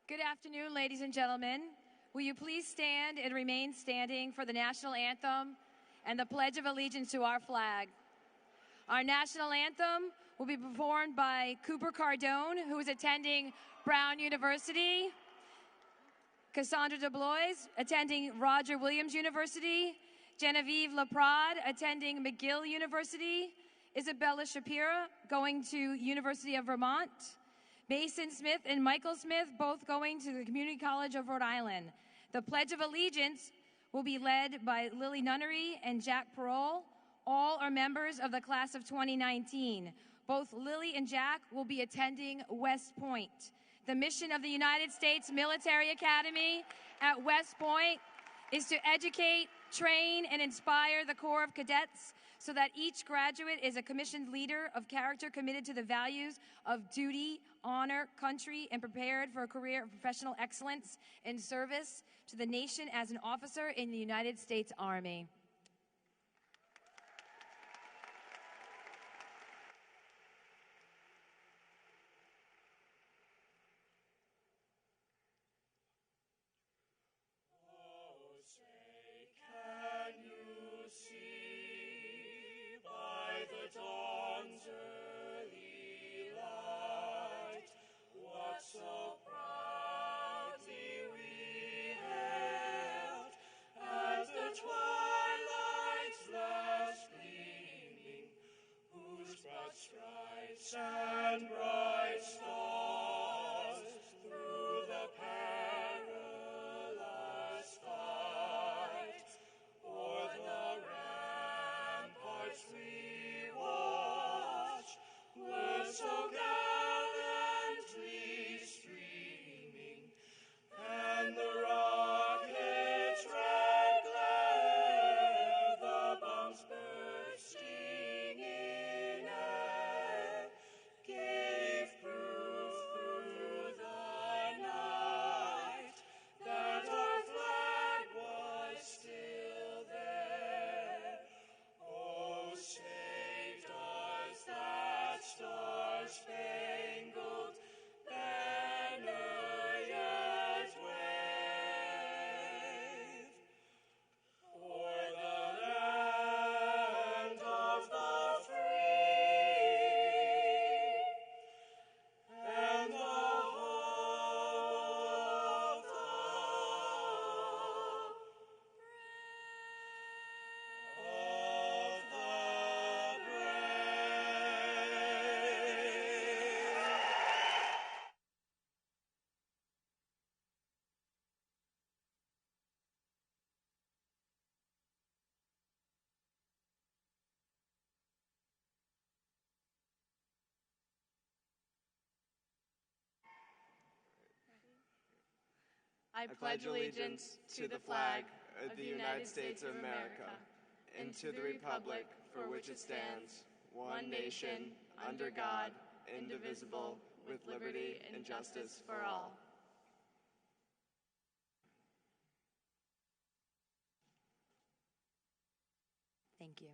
Good afternoon, ladies and gentlemen. Will you please stand and remain standing for the national anthem and the Pledge of Allegiance to our flag. Our national anthem will be performed by Cooper Cardone, who is attending Brown University, Cassandra DeBlois, attending Roger Williams University, Genevieve LaPrade, attending McGill University, Isabella Shapira, going to University of Vermont, Mason Smith and Michael Smith, both going to the Community College of Rhode Island. The Pledge of Allegiance will be led by Lily Nunnery and Jack Parole. All are members of the class of 2019. Both Lily and Jack will be attending West Point. The mission of the United States Military Academy at West Point is to educate, train, and inspire the Corps of Cadets so that each graduate is a commissioned leader of character committed to the values of duty, honor, country, and prepared for a career of professional excellence in service to the nation as an officer in the United States Army. And bright stars through the perilous fight, o'er the ramparts we watch, were so gallantly streaming, and the rocket's red glare, the bombs bursting in air, gave proof through the night that our flag was still there. Oh, say does that star-spangled banner yet wave o'er the land of the free and the home of the I pledge allegiance to the flag of the United States of America and to the republic for which it stands, one nation, under God, indivisible, with liberty and justice for all. Thank you.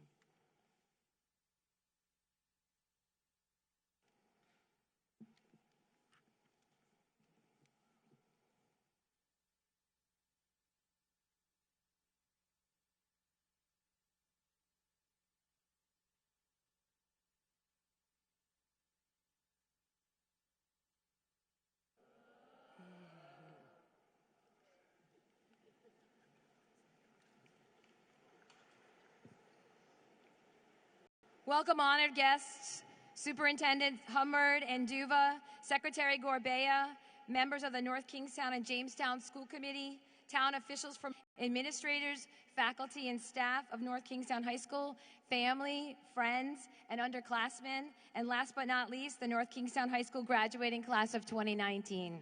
Welcome, honored guests, Superintendent Hummerd and Duva, Secretary Gorbea, members of the North Kingstown and Jamestown School Committee, town officials from administrators, faculty, and staff of North Kingstown High School, family, friends, and underclassmen, and last but not least, the North Kingstown High School graduating class of 2019.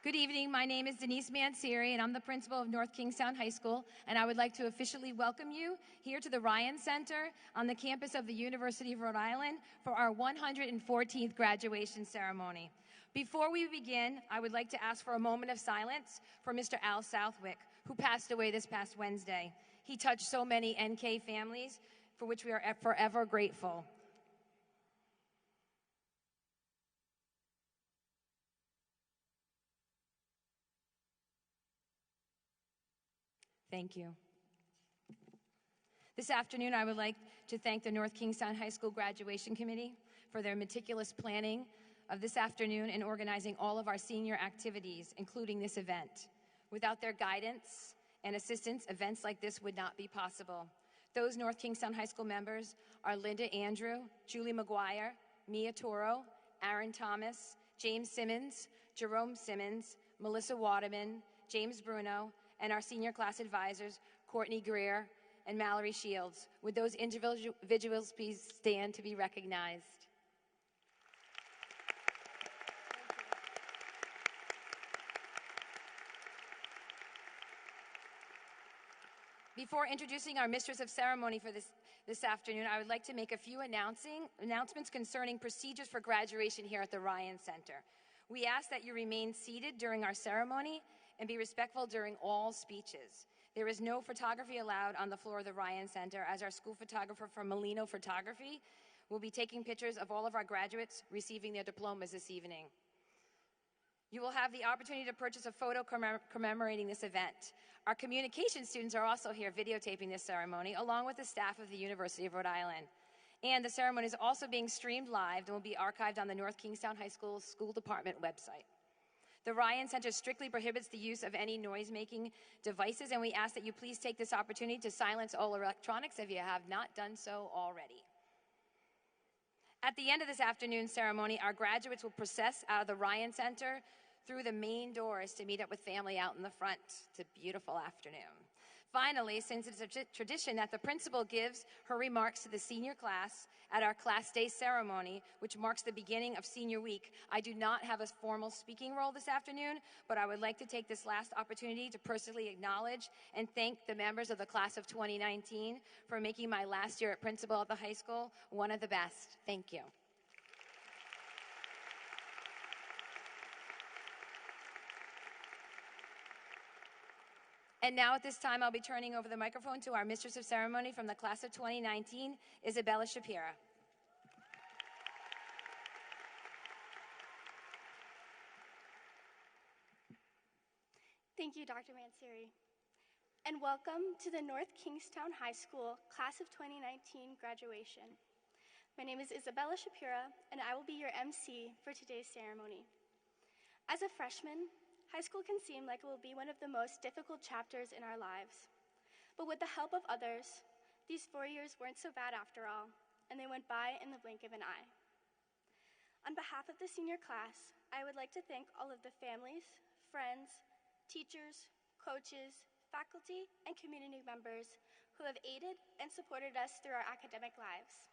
Good evening, my name is Denise Mansiri, and I'm the principal of North Kingstown High School, and I would like to officially welcome you here to the Ryan Center on the campus of the University of Rhode Island for our 114th graduation ceremony. Before we begin, I would like to ask for a moment of silence for Mr. Al Southwick, who passed away this past Wednesday. He touched so many NK families for which we are forever grateful. Thank you. This afternoon, I would like to thank the North Kingstown High School Graduation Committee for their meticulous planning of this afternoon and organizing all of our senior activities, including this event. Without their guidance and assistance, events like this would not be possible. Those North Kingstown High School members are Linda Andrew, Julie McGuire, Mia Toro, Aaron Thomas, James Simmons, Jerome Simmons, Melissa Waterman, James Bruno, and our senior class advisors, Courtney Greer and Mallory Shields. Would those individuals please stand to be recognized? Before introducing our Mistress of Ceremony for this afternoon, I would like to make a few announcements concerning procedures for graduation here at the Ryan Center. We ask that you remain seated during our ceremony and be respectful during all speeches. There is no photography allowed on the floor of the Ryan Center, as our school photographer from Molino Photography will be taking pictures of all of our graduates receiving their diplomas this evening. You will have the opportunity to purchase a photo commemorating this event. Our communication students are also here videotaping this ceremony, along with the staff of the University of Rhode Island. And the ceremony is also being streamed live and will be archived on the North Kingstown High School School Department website. The Ryan Center strictly prohibits the use of any noise-making devices, and we ask that you please take this opportunity to silence all electronics if you have not done so already. At the end of this afternoon's ceremony, our graduates will process out of the Ryan Center through the main doors to meet up with family out in the front. It's a beautiful afternoon. Finally, since it's a tradition that the principal gives her remarks to the senior class at our Class Day ceremony, which marks the beginning of Senior Week, I do not have a formal speaking role this afternoon, but I would like to take this last opportunity to personally acknowledge and thank the members of the class of 2019 for making my last year at principal at the high school one of the best. Thank you. And now at this time, I'll be turning over the microphone to our Mistress of Ceremony from the class of 2019, Isabella Shapira. Thank you, Dr. Manseri. And welcome to the North Kingstown High School Class of 2019 graduation. My name is Isabella Shapira, and I will be your MC for today's ceremony. As a freshman, high school can seem like it will be one of the most difficult chapters in our lives. But with the help of others, these 4 years weren't so bad after all, and they went by in the blink of an eye. On behalf of the senior class, I would like to thank all of the families, friends, teachers, coaches, faculty, and community members who have aided and supported us through our academic lives.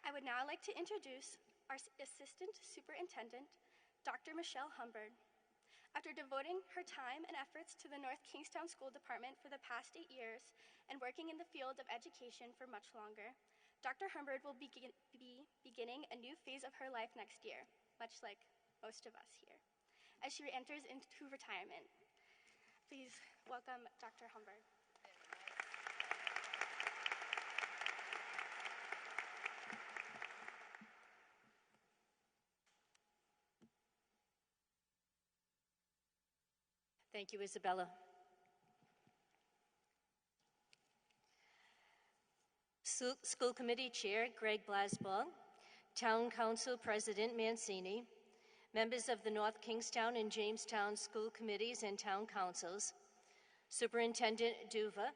I would now like to introduce our Assistant Superintendent, Dr. Michelle Humbird. After devoting her time and efforts to the North Kingstown School Department for the past 8 years and working in the field of education for much longer, Dr. Humbird will be beginning a new phase of her life next year, much like most of us here, as she enters into retirement. Please welcome Dr. Humbird. Thank you, Isabella. School Committee Chair Greg Blasball, Town Council President Mancini, members of the North Kingstown and Jamestown School Committees and Town Councils, Superintendent Duva,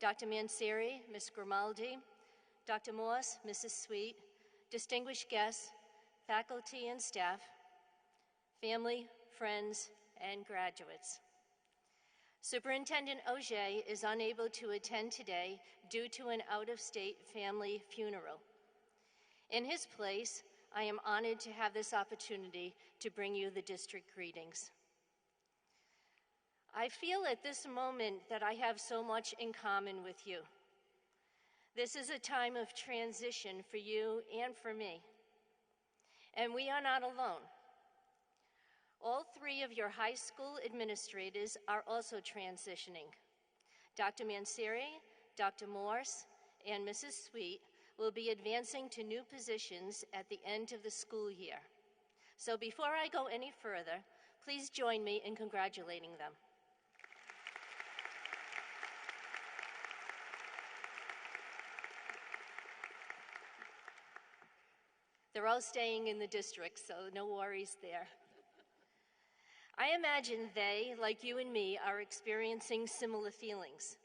Dr. Manseri, Ms. Grimaldi, Dr. Morse, Mrs. Sweet, distinguished guests, faculty and staff, family, friends, and graduates. Superintendent Auger is unable to attend today due to an out-of-state family funeral. In his place, I am honored to have this opportunity to bring you the district greetings. I feel at this moment that I have so much in common with you. This is a time of transition for you and for me, and we are not alone. All three of your high school administrators are also transitioning. Dr. Mansieri, Dr. Morse, and Mrs. Sweet will be advancing to new positions at the end of the school year. So before I go any further, please join me in congratulating them. They're all staying in the district, so no worries there. I imagine they, like you and me, are experiencing similar feelings.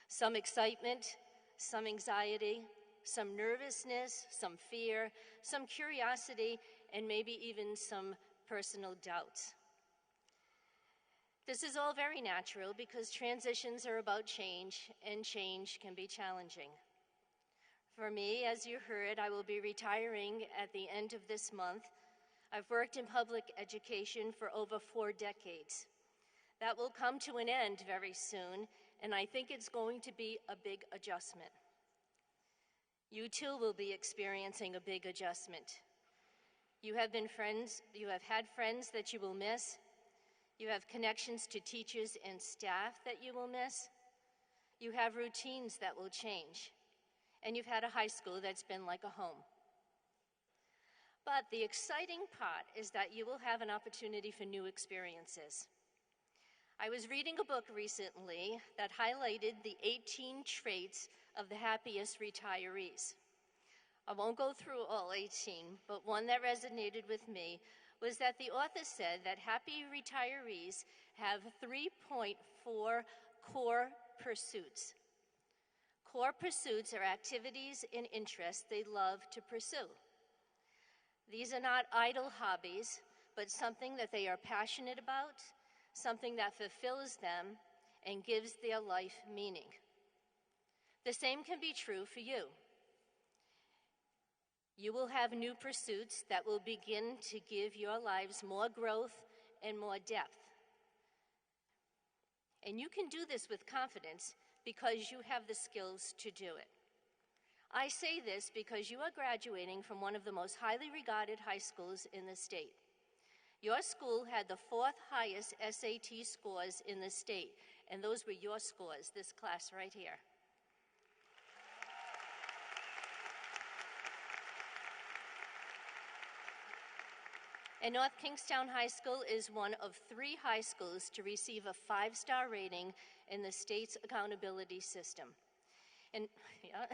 Some excitement, some anxiety, some nervousness, some fear, some curiosity, and maybe even some personal doubts. This is all very natural because transitions are about change, and change can be challenging. For me, as you heard, I will be retiring at the end of this month. I've worked in public education for over 4 decades. That will come to an end very soon, and I think it's going to be a big adjustment. You too will be experiencing a big adjustment. You have had friends that you will miss. You have connections to teachers and staff that you will miss. You have routines that will change. And you've had a high school that's been like a home. But the exciting part is that you will have an opportunity for new experiences. I was reading a book recently that highlighted the 18 traits of the happiest retirees. I won't go through all 18, but one that resonated with me was that the author said that happy retirees have 3.4 core pursuits. Core pursuits are activities and interests they love to pursue. These are not idle hobbies, but something that they are passionate about, something that fulfills them and gives their life meaning. The same can be true for you. You will have new pursuits that will begin to give your lives more growth and more depth. And you can do this with confidence because you have the skills to do it. I say this because you are graduating from one of the most highly regarded high schools in the state. Your school had the 4th highest SAT scores in the state, and those were your scores, this class right here. And North Kingstown High School is one of 3 high schools to receive a 5-star rating in the state's accountability system. And yeah.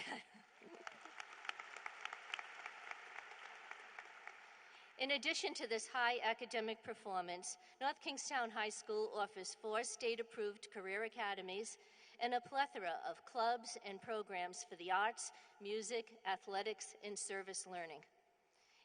In addition to this high academic performance, North Kingstown High School offers 4 state-approved career academies and a plethora of clubs and programs for the arts, music, athletics, and service learning.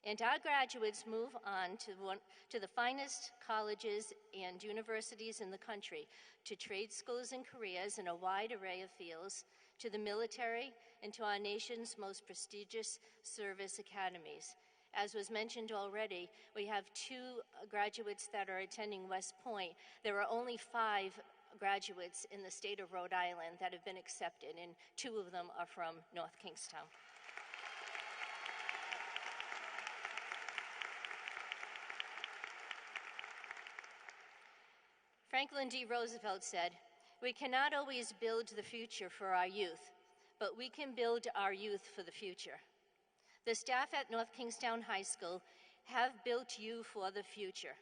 And our graduates move on to the finest colleges and universities in the country, to trade schools and careers in a wide array of fields, to the military, and to our nation's most prestigious service academies. As was mentioned already, we have 2 graduates that are attending West Point. There are only 5 graduates in the state of Rhode Island that have been accepted, and 2 of them are from North Kingstown. Franklin D. Roosevelt said, "We cannot always build the future for our youth, but we can build our youth for the future." The staff at North Kingstown High School have built you for the future.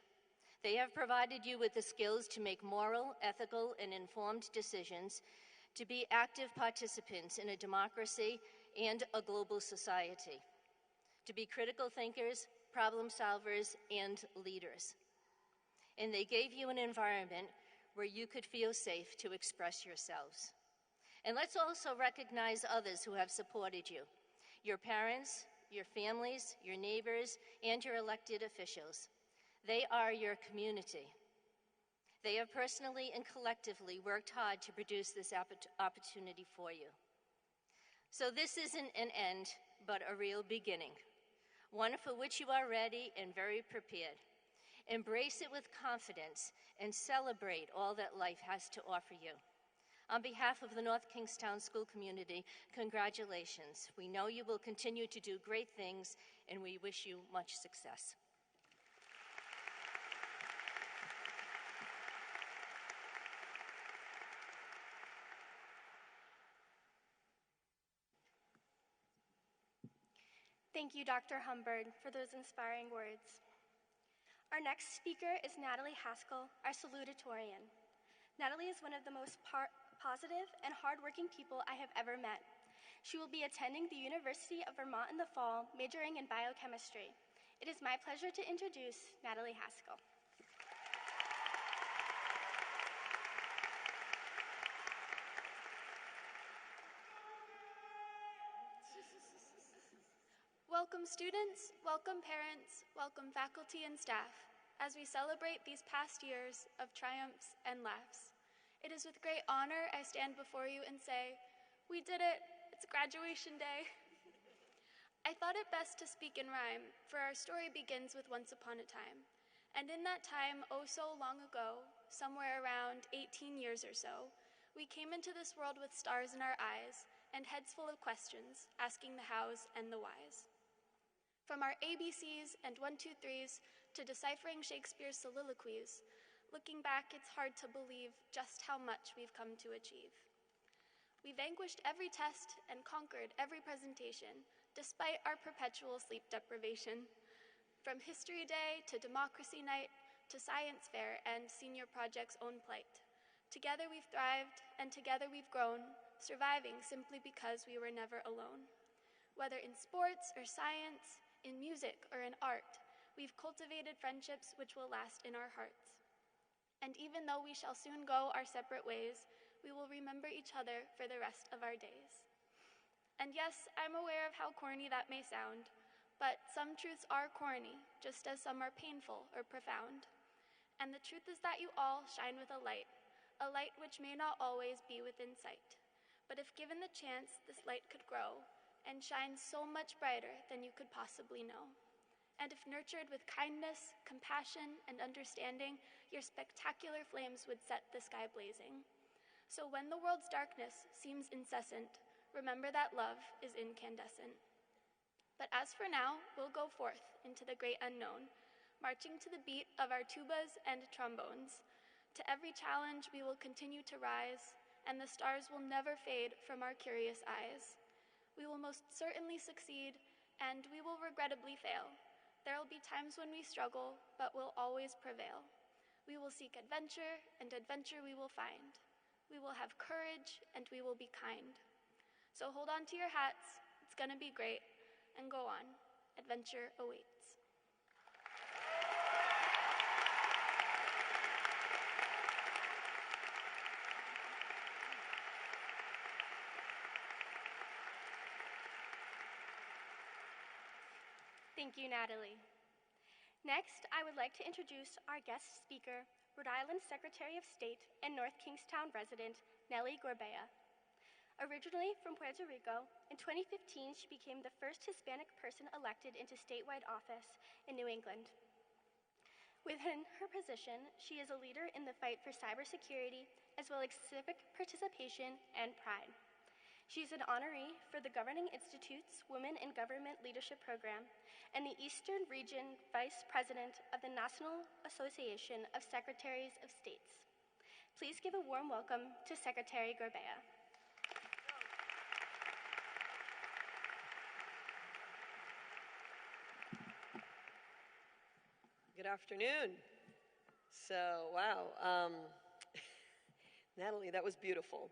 They have provided you with the skills to make moral, ethical, and informed decisions, to be active participants in a democracy and a global society, to be critical thinkers, problem solvers, and leaders. And they gave you an environment where you could feel safe to express yourselves. And let's also recognize others who have supported you: your parents, your families, your neighbors, and your elected officials. They are your community. They have personally and collectively worked hard to produce this opportunity for you. So this isn't an end, but a real beginning, one for which you are ready and very prepared. Embrace it with confidence and celebrate all that life has to offer you. On behalf of the North Kingstown school community, congratulations. We know you will continue to do great things, and we wish you much success. Thank you, Dr. Humberg, for those inspiring words. Our next speaker is Natalie Haskell, our salutatorian. Natalie is one of the most positive and hardworking people I have ever met. She will be attending the University of Vermont in the fall, majoring in biochemistry. It is my pleasure to introduce Natalie Haskell. Welcome students, welcome parents, welcome faculty and staff, as we celebrate these past years of triumphs and laughs. It is with great honor I stand before you and say, we did it, it's graduation day. I thought it best to speak in rhyme, for our story begins with once upon a time. And in that time, oh so long ago, somewhere around 18 years or so, we came into this world with stars in our eyes and heads full of questions, asking the hows and the whys. From our ABCs and 1, 2, 3s to deciphering Shakespeare's soliloquies, looking back, it's hard to believe just how much we've come to achieve. We vanquished every test and conquered every presentation, despite our perpetual sleep deprivation. From History Day to Democracy Night to Science Fair and Senior Project's own plight. Together we've thrived, and together we've grown, surviving simply because we were never alone. Whether in sports or science, in music or in art, we've cultivated friendships which will last in our hearts. And even though we shall soon go our separate ways, we will remember each other for the rest of our days. And yes, I'm aware of how corny that may sound, but some truths are corny, just as some are painful or profound. And the truth is that you all shine with a light which may not always be within sight. But if given the chance, this light could grow and shine so much brighter than you could possibly know. And if nurtured with kindness, compassion, and understanding, your spectacular flames would set the sky blazing. So when the world's darkness seems incessant, remember that love is incandescent. But as for now, we'll go forth into the great unknown, marching to the beat of our tubas and trombones. To every challenge we will continue to rise, and the stars will never fade from our curious eyes. We will most certainly succeed, and we will regrettably fail. There will be times when we struggle, but we'll always prevail. We will seek adventure, and adventure we will find. We will have courage, and we will be kind. So hold on to your hats, it's gonna be great, and go on. Adventure awaits. Thank you, Natalie. Next, I would like to introduce our guest speaker, Rhode Island Secretary of State and North Kingstown resident, Nellie Gorbea. Originally from Puerto Rico, in 2015 she became the first Hispanic person elected into statewide office in New England. Within her position, she is a leader in the fight for cybersecurity, as well as civic participation and pride. She is an honoree for the Governing Institute's Women in Government Leadership Program and the Eastern Region Vice President of the National Association of Secretaries of States. Please give a warm welcome to Secretary Gorbea. Good afternoon. So, wow, Natalie, that was beautiful.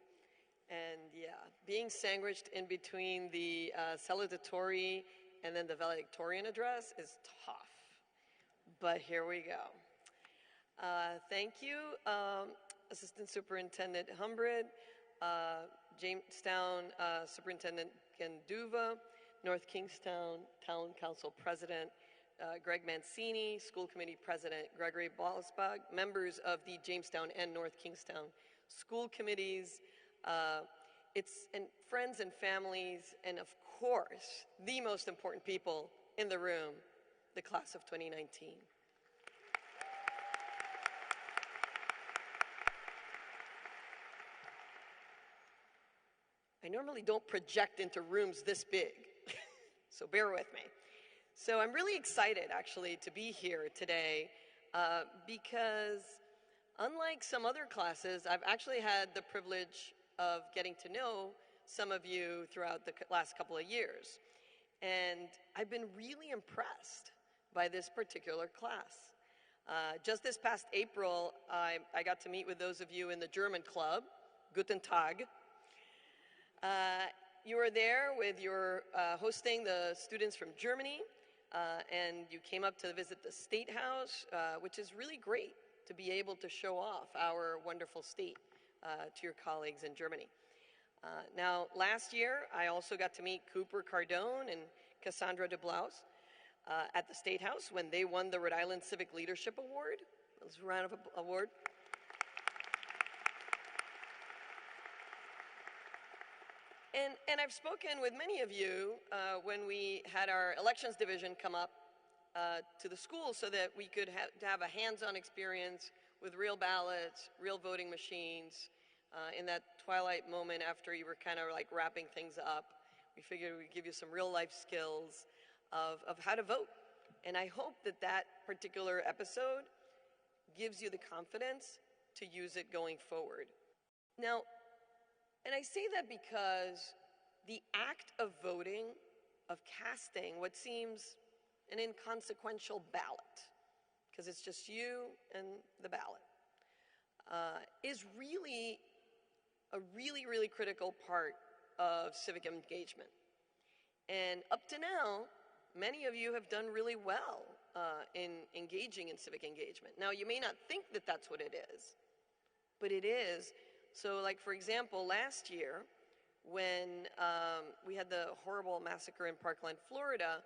And yeah, being sandwiched in between the salutatory and then the valedictorian address is tough. But here we go. Thank you, Assistant Superintendent Humbred, Jamestown Superintendent Genduva, North Kingstown Town Council President Greg Mancini, School Committee President Gregory Balsbach, members of the Jamestown and North Kingstown school committees, and friends and families, and of course, the most important people in the room, the class of 2019. I normally don't project into rooms this big, so bear with me. So I'm really excited, actually, to be here today because unlike some other classes, I've actually had the privilege of getting to know some of you throughout the last couple of years. And I've been really impressed by this particular class. Just this past April, I got to meet with those of you in the German club, Guten Tag. You were there with your hosting the students from Germany, and you came up to visit the State House, which is really great to be able to show off our wonderful state to your colleagues in Germany. Now, last year, I also got to meet Cooper Cardone and Cassandra DeBlaus at the State House when they won the Rhode Island Civic Leadership Award. Let's round of award. And I've spoken with many of you when we had our elections division come up to the school so that we could have a hands-on experience with real ballots, real voting machines. In that twilight moment after you were kind of like wrapping things up, we figured we'd give you some real life skills of how to vote. And I hope that that particular episode gives you the confidence to use it going forward. Now, and I say that because the act of voting, of casting what seems an inconsequential ballot, because it's just you and the ballot, is really a really critical part of civic engagement. And up to now, many of you have done really well in engaging in civic engagement. Now, you may not think that that's what it is, but it is. So, like, for example, last year, when we had the horrible massacre in Parkland, Florida,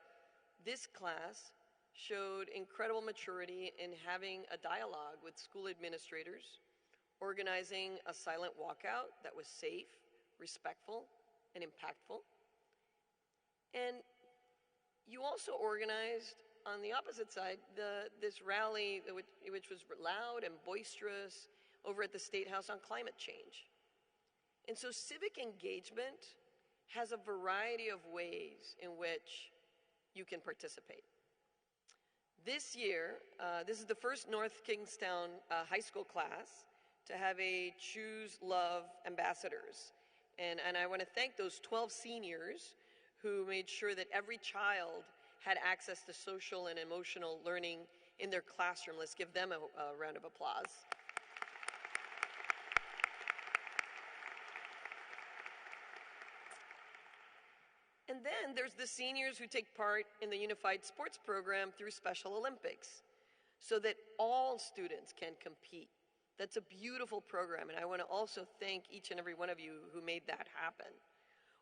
this class showed incredible maturity in having a dialogue with school administrators, organizing a silent walkout that was safe, respectful, and impactful. And you also organized, on the opposite side, this rally which was loud and boisterous over at the State House on climate change. And so civic engagement has a variety of ways in which you can participate. This year, this is the first North Kingstown high school class to have a Choose Love ambassadors. And I want to thank those 12 seniors who made sure that every child had access to social and emotional learning in their classroom. Let's give them a round of applause. And then there's the seniors who take part in the Unified Sports Program through Special Olympics so that all students can compete. That's a beautiful program, and I want to also thank each and every one of you who made that happen.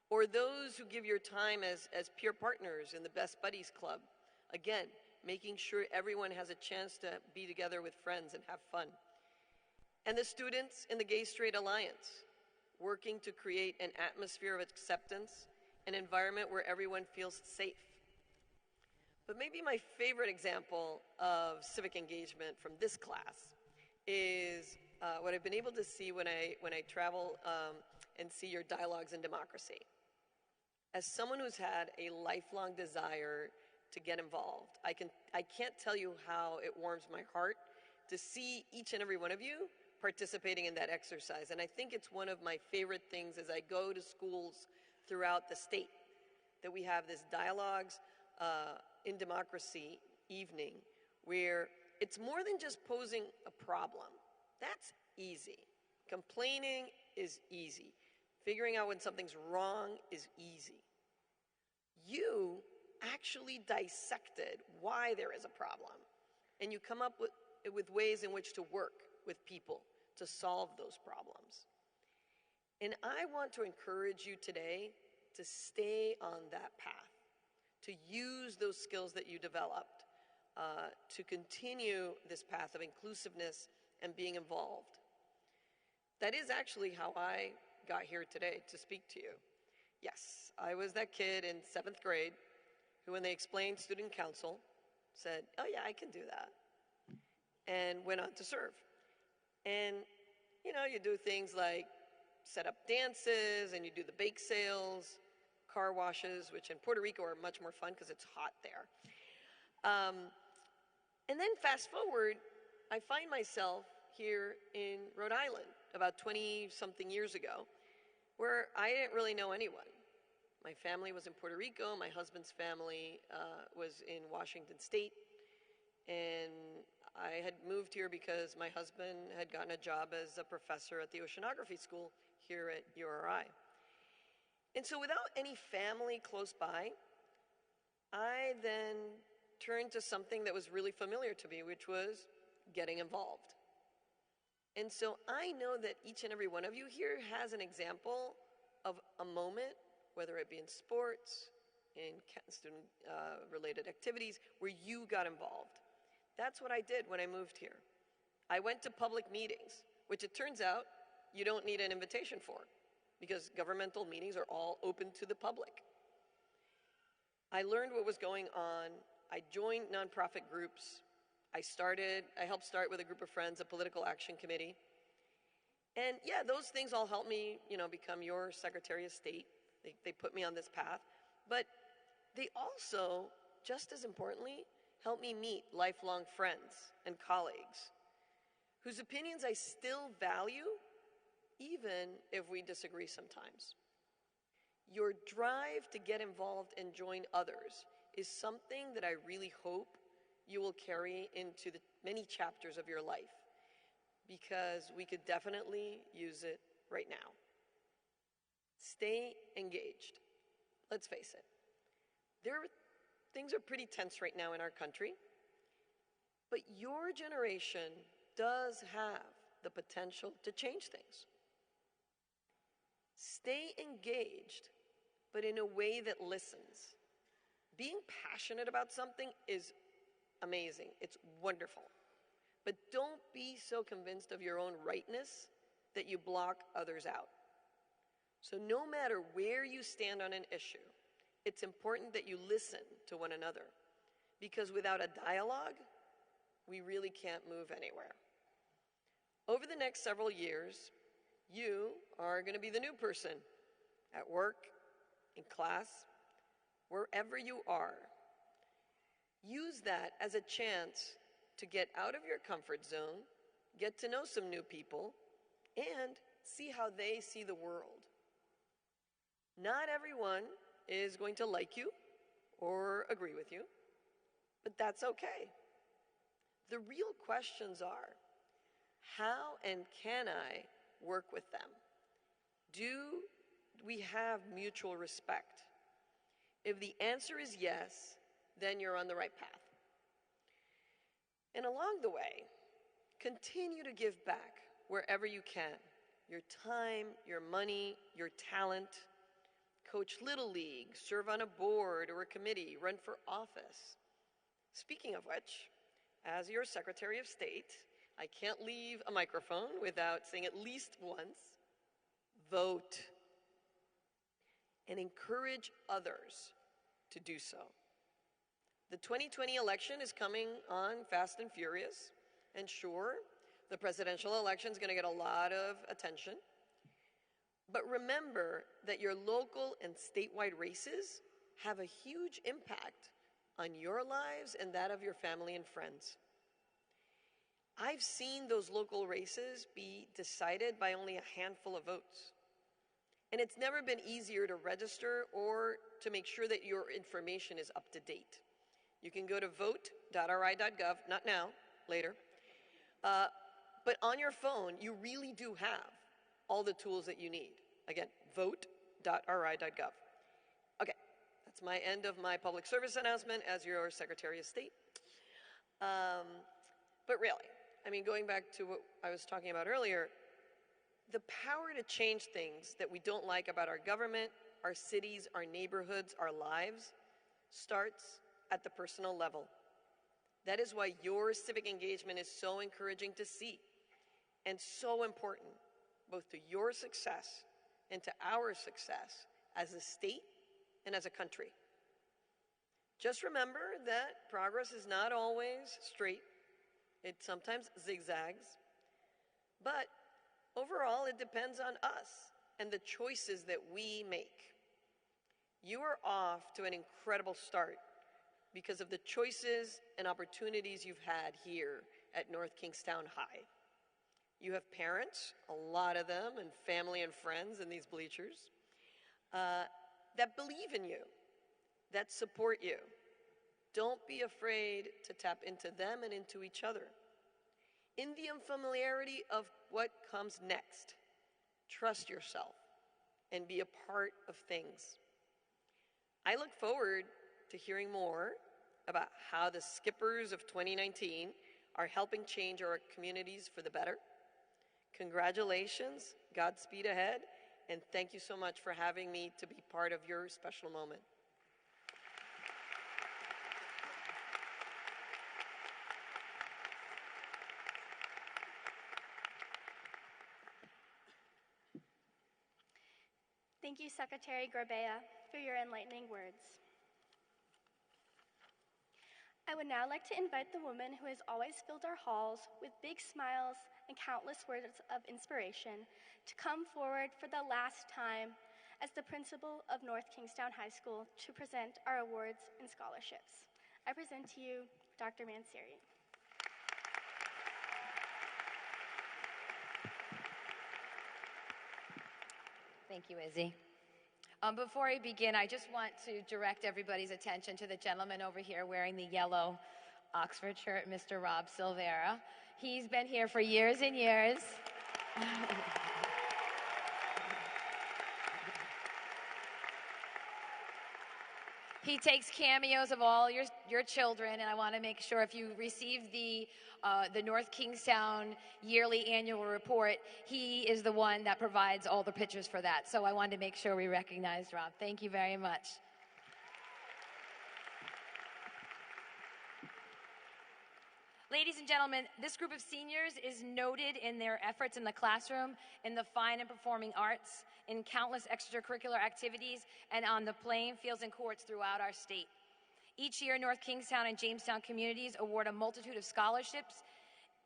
Or those who give your time as peer partners in the Best Buddies Club. Again, making sure everyone has a chance to be together with friends and have fun. And the students in the Gay Straight Alliance, working to create an atmosphere of acceptance, an environment where everyone feels safe. But maybe my favorite example of civic engagement from this class is what I've been able to see when I travel and see your dialogues in democracy. As someone who's had a lifelong desire to get involved, I can't tell you how it warms my heart to see each and every one of you participating in that exercise. And I think it's one of my favorite things as I go to schools throughout the state, that we have this dialogues in democracy evening where it's more than just posing a problem. That's easy. Complaining is easy. Figuring out when something's wrong is easy. You actually dissected why there is a problem, and you come up with ways in which to work with people to solve those problems. And I want to encourage you today to stay on that path, to use those skills that you developed, to continue this path of inclusiveness and being involved. That is actually how I got here today to speak to you. Yes, I was that kid in 7th grade who, when they explained student council, said, oh yeah, I can do that, and went on to serve. And, you know, you do things like set up dances, and you do the bake sales, car washes, which in Puerto Rico are much more fun because it's hot there. And then fast forward, I find myself here in Rhode Island about 20-something years ago, where I didn't really know anyone. My family was in Puerto Rico. My husband's family was in Washington State. And I had moved here because my husband had gotten a job as a professor at the oceanography school here at URI. And so without any family close by, I then turned to something that was really familiar to me, which was getting involved. And so I know that each and every one of you here has an example of a moment, whether it be in sports, in student-related activities, where you got involved. That's what I did when I moved here. I went to public meetings, which it turns out you don't need an invitation for, because governmental meetings are all open to the public. I learned what was going on. I joined nonprofit groups. I helped start with a group of friends, a political action committee. And yeah, those things all helped me, become your Secretary of State. They put me on this path. But they also, just as importantly, helped me meet lifelong friends and colleagues whose opinions I still value, even if we disagree sometimes. Your drive to get involved and join others is something that I really hope you will carry into the many chapters of your life, because we could definitely use it right now. Stay engaged. Let's face it. Things are pretty tense right now in our country, but your generation does have the potential to change things. Stay engaged, but in a way that listens. Being passionate about something is amazing. It's wonderful. But don't be so convinced of your own rightness that you block others out. So no matter where you stand on an issue, it's important that you listen to one another, because without a dialogue, we really can't move anywhere. Over the next several years, you are going to be the new person at work, in class, wherever you are. Use that as a chance to get out of your comfort zone, get to know some new people, and see how they see the world. Not everyone is going to like you or agree with you, but that's okay. The real questions are, how and can I work with them? Do we have mutual respect? If the answer is yes, then you're on the right path. And along the way, continue to give back wherever you can. Your time, your money, your talent. Coach Little League, serve on a board or a committee, run for office. Speaking of which, as your Secretary of State, I can't leave a microphone without saying at least once, vote. And encourage others to do so. The 2020 election is coming on fast and furious, and sure, the presidential election is going to get a lot of attention. But remember that your local and statewide races have a huge impact on your lives and that of your family and friends. I've seen those local races be decided by only a handful of votes. And it's never been easier to register or to make sure that your information is up to date. You can go to vote.ri.gov, not now, later. But on your phone, you really do have all the tools that you need. Again, vote.ri.gov. Okay, that's my end of my public service announcement as your Secretary of State. But really, going back to what I was talking about earlier, the power to change things that we don't like about our government, our cities, our neighborhoods, our lives, starts at the personal level. That is why your civic engagement is so encouraging to see and so important, both to your success and to our success as a state and as a country. Just remember that progress is not always straight. It sometimes zigzags. But overall, it depends on us and the choices that we make. You are off to an incredible start because of the choices and opportunities you've had here at North Kingstown High. You have parents, a lot of them, and family and friends in these bleachers. that believe in you, that support you. Don't be afraid to tap into them and into each other. In the unfamiliarity of what comes next, trust yourself and be a part of things. I look forward to hearing more about how the skippers of 2019 are helping change our communities for the better. Congratulations, Godspeed ahead, and thank you so much for having me to be part of your special moment. Thank you, Secretary Gorbea, for your enlightening words. I would now like to invite the woman who has always filled our halls with big smiles and countless words of inspiration to come forward for the last time as the principal of North Kingstown High School to present our awards and scholarships. I present to you Dr. Manseri. Thank you, Izzy. Before I begin, I just want to direct everybody's attention to the gentleman over here wearing the yellow Oxford shirt, Mr. Rob Silvera. He's been here for years and years. He takes cameos of all your children, and I want to make sure if you received the North Kingstown yearly annual report, he is the one that provides all the pictures for that. So I wanted to make sure we recognized Rob. Thank you very much. Ladies and gentlemen, this group of seniors is noted in their efforts in the classroom, in the fine and performing arts, in countless extracurricular activities, and on the playing fields and courts throughout our state. Each year, North Kingstown and Jamestown communities award a multitude of scholarships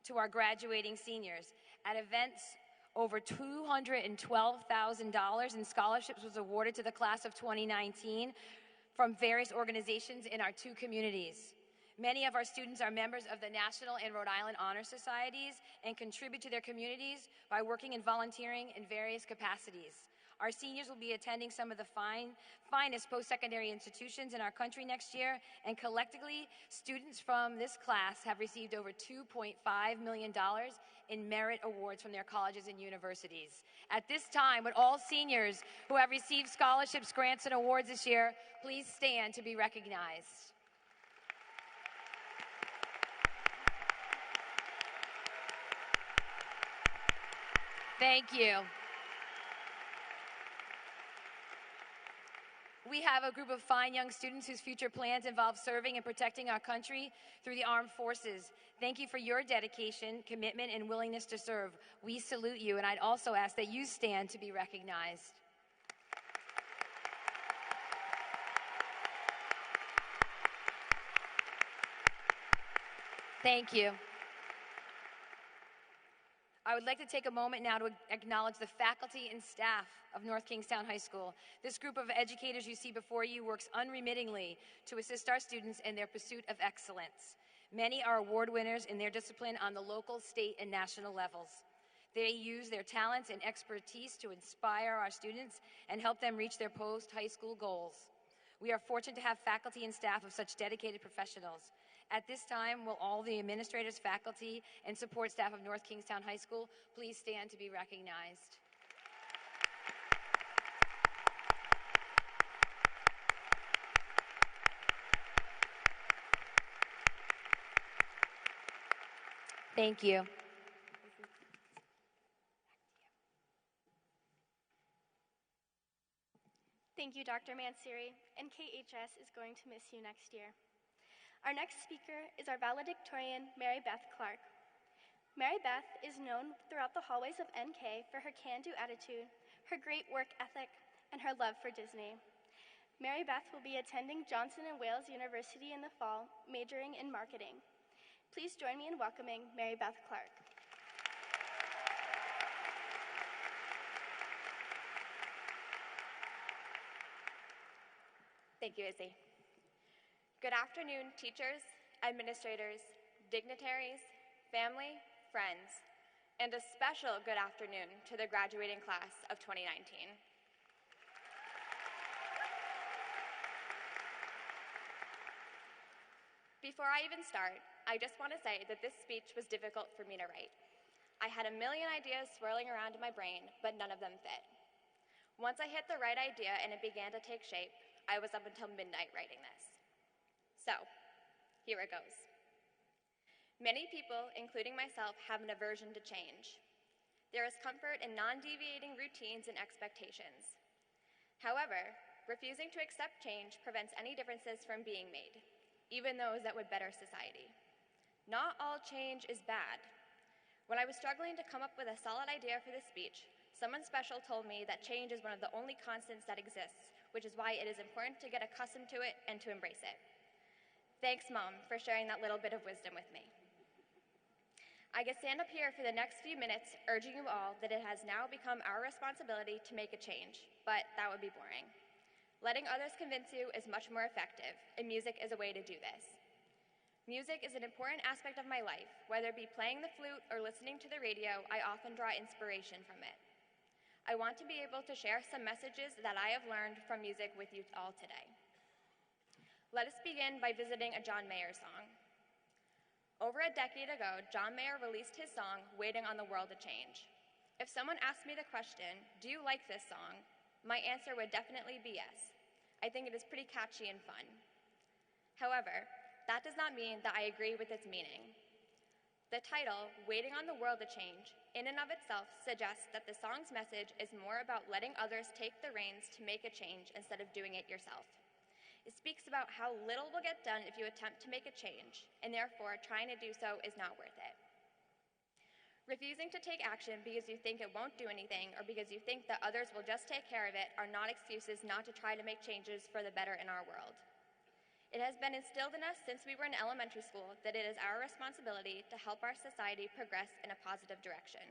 to our graduating seniors. At events, over $212,000 in scholarships was awarded to the class of 2019 from various organizations in our two communities. Many of our students are members of the National and Rhode Island Honor Societies and contribute to their communities by working and volunteering in various capacities. Our seniors will be attending some of the finest post-secondary institutions in our country next year, and collectively, students from this class have received over $2.5 million in merit awards from their colleges and universities. At this time, would all seniors who have received scholarships, grants, and awards this year please stand to be recognized? Thank you. We have a group of fine young students whose future plans involve serving and protecting our country through the armed forces. Thank you for your dedication, commitment, and willingness to serve. We salute you, and I'd also ask that you stand to be recognized. Thank you. I would like to take a moment now to acknowledge the faculty and staff of North Kingstown High School. This group of educators you see before you works unremittingly to assist our students in their pursuit of excellence. Many are award winners in their discipline on the local, state, and national levels. They use their talents and expertise to inspire our students and help them reach their post-high school goals. We are fortunate to have faculty and staff of such dedicated professionals. At this time, will all the administrators, faculty, and support staff of North Kingstown High School please stand to be recognized? Thank you. Thank you, Dr. Manseri. NKHS is going to miss you next year. Our next speaker is our valedictorian, Mary Beth Clark. Mary Beth is known throughout the hallways of NK for her can-do attitude, her great work ethic, and her love for Disney. Mary Beth will be attending Johnson & Wales University in the fall, majoring in marketing. Please join me in welcoming Mary Beth Clark. Thank you, Izzy. Good afternoon, teachers, administrators, dignitaries, family, friends, and a special good afternoon to the graduating class of 2019. Before I even start, I just want to say that this speech was difficult for me to write. I had a million ideas swirling around in my brain, but none of them fit. Once I hit the right idea and it began to take shape, I was up until midnight writing this. So, here it goes. Many people, including myself, have an aversion to change. There is comfort in non-deviating routines and expectations. However, refusing to accept change prevents any differences from being made, even those that would better society. Not all change is bad. When I was struggling to come up with a solid idea for this speech, someone special told me that change is one of the only constants that exists, which is why it is important to get accustomed to it and to embrace it. Thanks, Mom, for sharing that little bit of wisdom with me. I could stand up here for the next few minutes urging you all that it has now become our responsibility to make a change, but that would be boring. Letting others convince you is much more effective, and music is a way to do this. Music is an important aspect of my life. Whether it be playing the flute or listening to the radio, I often draw inspiration from it. I want to be able to share some messages that I have learned from music with you all today. Let us begin by visiting a John Mayer song. Over a decade ago, John Mayer released his song, Waiting on the World to Change. If someone asked me the question, do you like this song? My answer would definitely be yes. I think it is pretty catchy and fun. However, that does not mean that I agree with its meaning. The title, Waiting on the World to Change, in and of itself suggests that the song's message is more about letting others take the reins to make a change instead of doing it yourself. It speaks about how little will get done if you attempt to make a change, and therefore trying to do so is not worth it. Refusing to take action because you think it won't do anything or because you think that others will just take care of it are not excuses not to try to make changes for the better in our world. It has been instilled in us since we were in elementary school that it is our responsibility to help our society progress in a positive direction.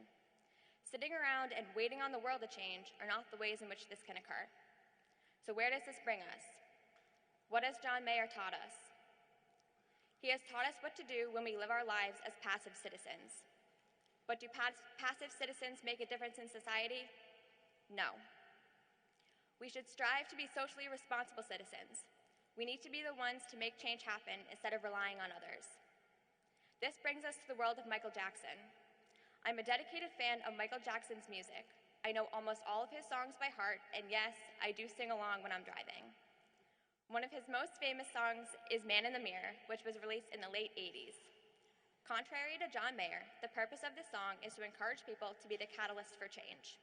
Sitting around and waiting on the world to change are not the ways in which this can occur. So where does this bring us? What has John Mayer taught us? He has taught us what to do when we live our lives as passive citizens. But do passive citizens make a difference in society? No. We should strive to be socially responsible citizens. We need to be the ones to make change happen instead of relying on others. This brings us to the world of Michael Jackson. I'm a dedicated fan of Michael Jackson's music. I know almost all of his songs by heart, and yes, I do sing along when I'm driving. One of his most famous songs is Man in the Mirror, which was released in the late 80s. Contrary to John Mayer, the purpose of this song is to encourage people to be the catalyst for change.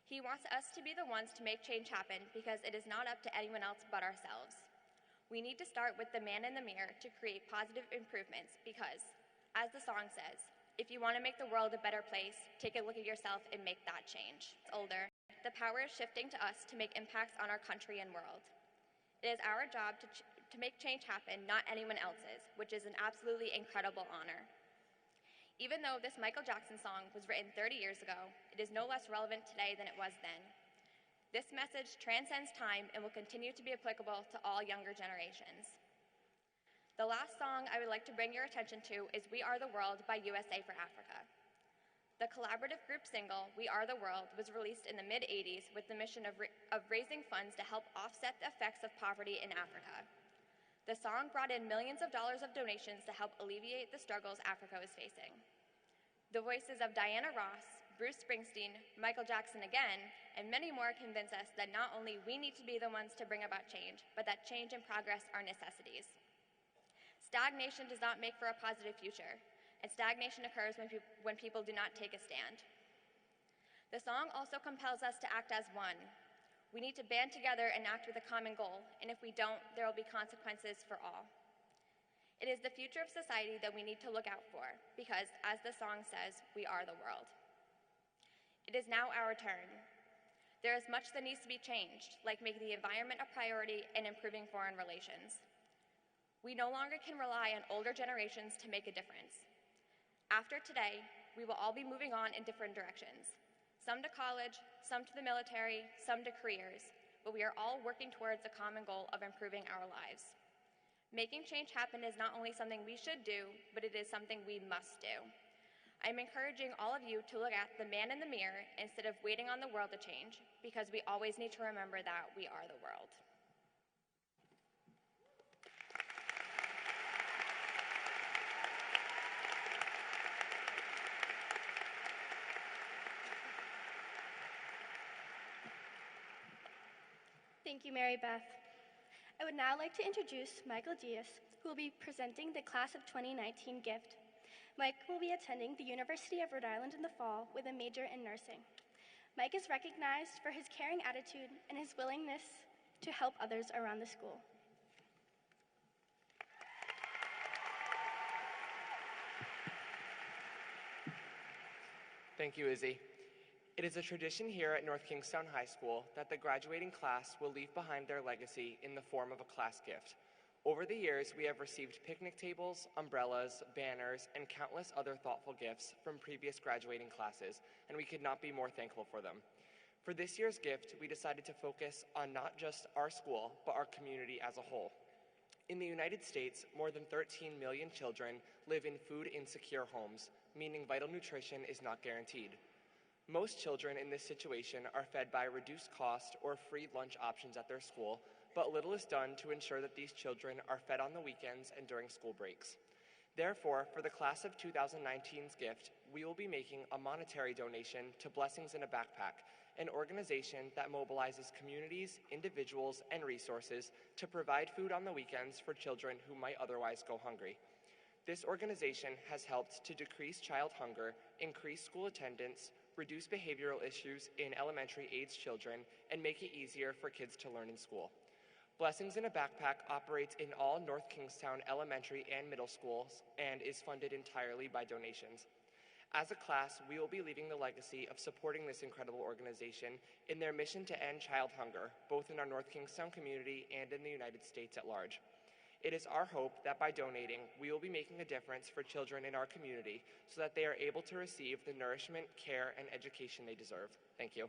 He wants us to be the ones to make change happen because it is not up to anyone else but ourselves. We need to start with the man in the mirror to create positive improvements because, as the song says, if you want to make the world a better place, take a look at yourself and make that change. It's older. The power is shifting to us to make impacts on our country and world. It is our job to make change happen, not anyone else's, which is an absolutely incredible honor. Even though this Michael Jackson song was written 30 years ago, it is no less relevant today than it was then. This message transcends time and will continue to be applicable to all younger generations. The last song I would like to bring your attention to is We Are the World by USA for Africa. The collaborative group single, We Are the World, was released in the mid-'80s with the mission of raising funds to help offset the effects of poverty in Africa. The song brought in millions of dollars of donations to help alleviate the struggles Africa was facing. The voices of Diana Ross, Bruce Springsteen, Michael Jackson again, and many more convince us that not only we need to be the ones to bring about change, but that change and progress are necessities. Stagnation does not make for a positive future, and stagnation occurs when people do not take a stand. The song also compels us to act as one. We need to band together and act with a common goal, and if we don't, there will be consequences for all. It is the future of society that we need to look out for, because, as the song says, we are the world. It is now our turn. There is much that needs to be changed, like making the environment a priority and improving foreign relations. We no longer can rely on older generations to make a difference. After today, we will all be moving on in different directions. Some to college, some to the military, some to careers, but we are all working towards the common goal of improving our lives. Making change happen is not only something we should do, but it is something we must do. I'm encouraging all of you to look at the man in the mirror instead of waiting on the world to change, because we always need to remember that we are the world. Thank you, Mary Beth. I would now like to introduce Michael Diaz, who will be presenting the Class of 2019 gift. Mike will be attending the University of Rhode Island in the fall with a major in nursing. Mike is recognized for his caring attitude and his willingness to help others around the school. Thank you, Izzy. It is a tradition here at North Kingstown High School that the graduating class will leave behind their legacy in the form of a class gift. Over the years, we have received picnic tables, umbrellas, banners, and countless other thoughtful gifts from previous graduating classes, and we could not be more thankful for them. For this year's gift, we decided to focus on not just our school, but our community as a whole. In the United States, more than 13 million children live in food-insecure homes, meaning vital nutrition is not guaranteed. Most children in this situation are fed by reduced cost or free lunch options at their school, but little is done to ensure that these children are fed on the weekends and during school breaks. Therefore, for the class of 2019's gift, we will be making a monetary donation to Blessings in a Backpack, an organization that mobilizes communities, individuals, and resources to provide food on the weekends for children who might otherwise go hungry. This organization has helped to decrease child hunger, increase school attendance, reduce behavioral issues in elementary-aged children, and make it easier for kids to learn in school. Blessings in a Backpack operates in all North Kingstown elementary and middle schools and is funded entirely by donations. As a class, we will be leaving the legacy of supporting this incredible organization in their mission to end child hunger, both in our North Kingstown community and in the United States at large. It is our hope that by donating, we will be making a difference for children in our community so that they are able to receive the nourishment, care, and education they deserve. Thank you.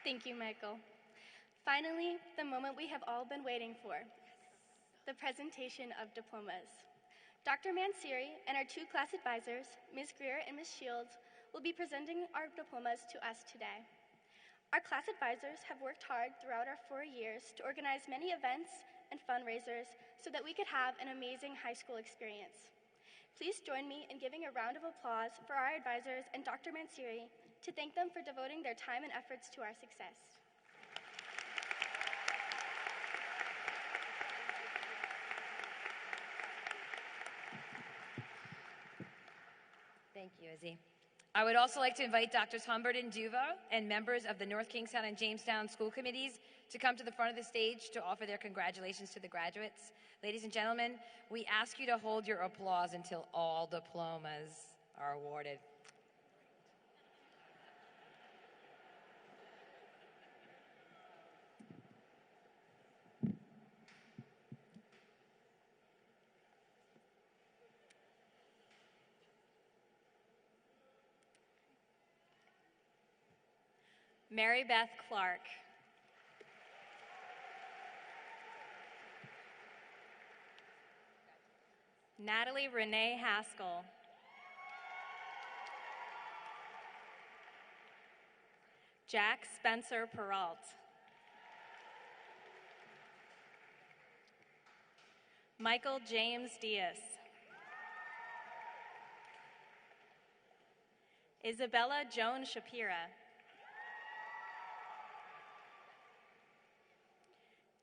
Thank you, Michael. Finally, the moment we have all been waiting for, the presentation of diplomas. Dr. Mansiri and our two class advisors, Ms. Greer and Ms. Shields, will be presenting our diplomas to us today. Our class advisors have worked hard throughout our 4 years to organize many events and fundraisers so that we could have an amazing high school experience. Please join me in giving a round of applause for our advisors and Dr. Mansiri to thank them for devoting their time and efforts to our success. Thank you, Izzy. I would also like to invite Drs. Humbert and Duva and members of the North Kingstown and Jamestown school committees to come to the front of the stage to offer their congratulations to the graduates. Ladies and gentlemen, we ask you to hold your applause until all diplomas are awarded. Mary Beth Clark. Natalie Renee Haskell. Jack Spencer Peralt. Michael James Diaz. Isabella Joan Shapira.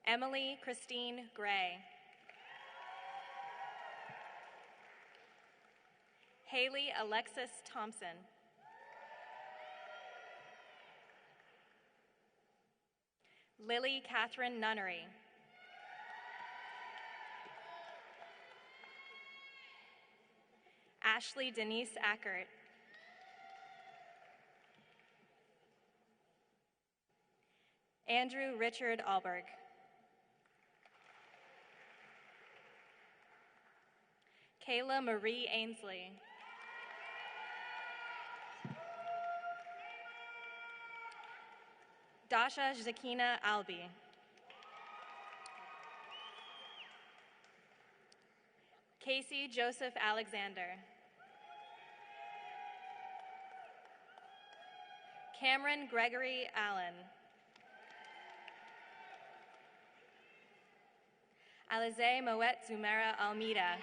Emily Christine Gray. Haley Alexis Thompson. Lily Catherine Nunnery. Ashley Denise Ackert. Andrew Richard Alberg. Kayla Marie Ainsley. Dasha Zakina Albi. Casey Joseph Alexander. Cameron Gregory Allen. Alize Moet Zumera Almeida.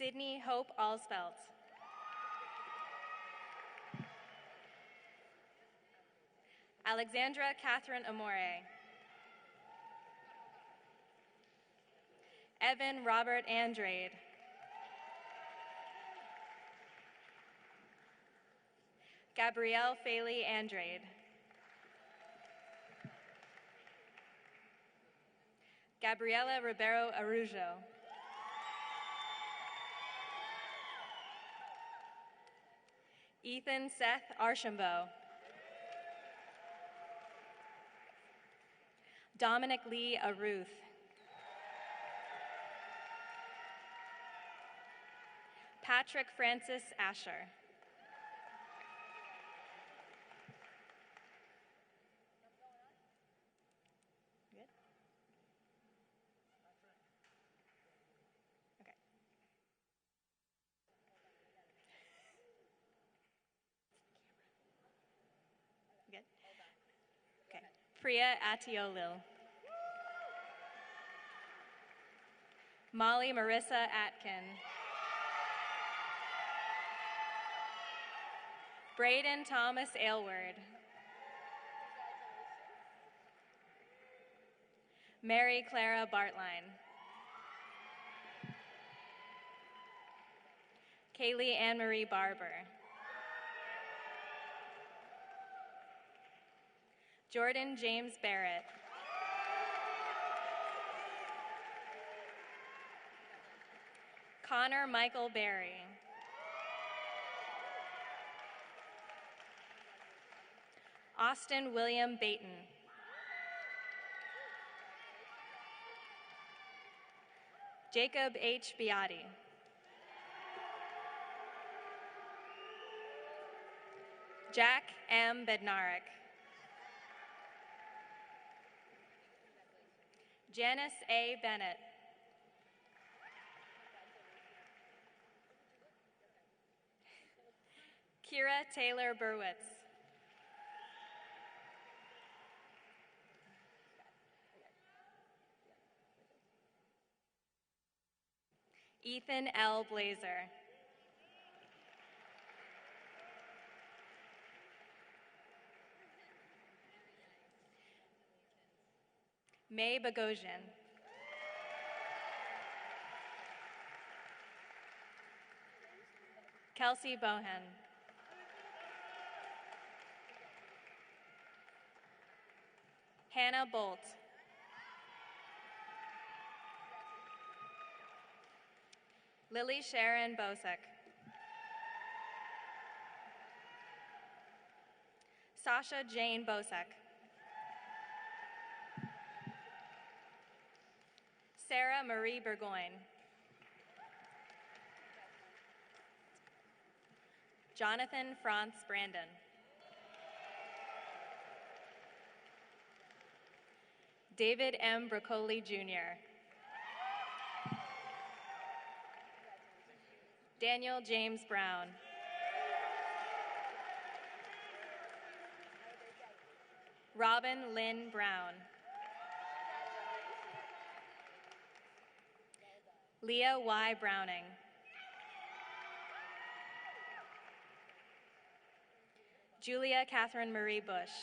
Sydney Hope Alsfelt. Alexandra Catherine Amore. Evan Robert Andrade. Gabrielle Faley Andrade. Gabriela Ribeiro Arujo. Ethan Seth Archambault. Dominic Lee Aruth. Patrick Francis Asher. Good? Okay. Good? Okay. Priya Atiolil. Molly Marissa Atkin. Braden Thomas Aylward. Mary Clara Bartline. Kaylee Anne-Marie Barber. Jordan James Barrett. Connor Michael Berry. Austin William Baton. Jacob H. Beati. Jack M. Bednarik. Janice A. Bennett. Kira Taylor Burwitz. Ethan L. Blazer. May Bogosian. Kelsey Bohan. Hannah Bolt. Lily Sharon Bosek. Sasha Jane Bosek. Sarah Marie Burgoyne. Jonathan Franz Brandon. David M. Broccoli Jr. Daniel James Brown. Robin Lynn Brown. Leah Y. Browning. Julia Catherine Marie Bush.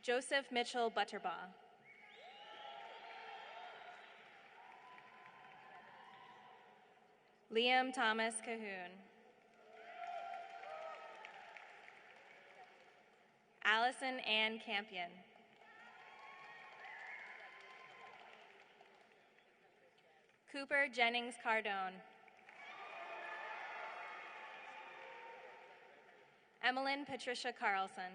Joseph Mitchell Butterbaugh. Liam Thomas Cahoon. Allison Ann Campion. Cooper Jennings Cardone. Emmeline Patricia Carlson.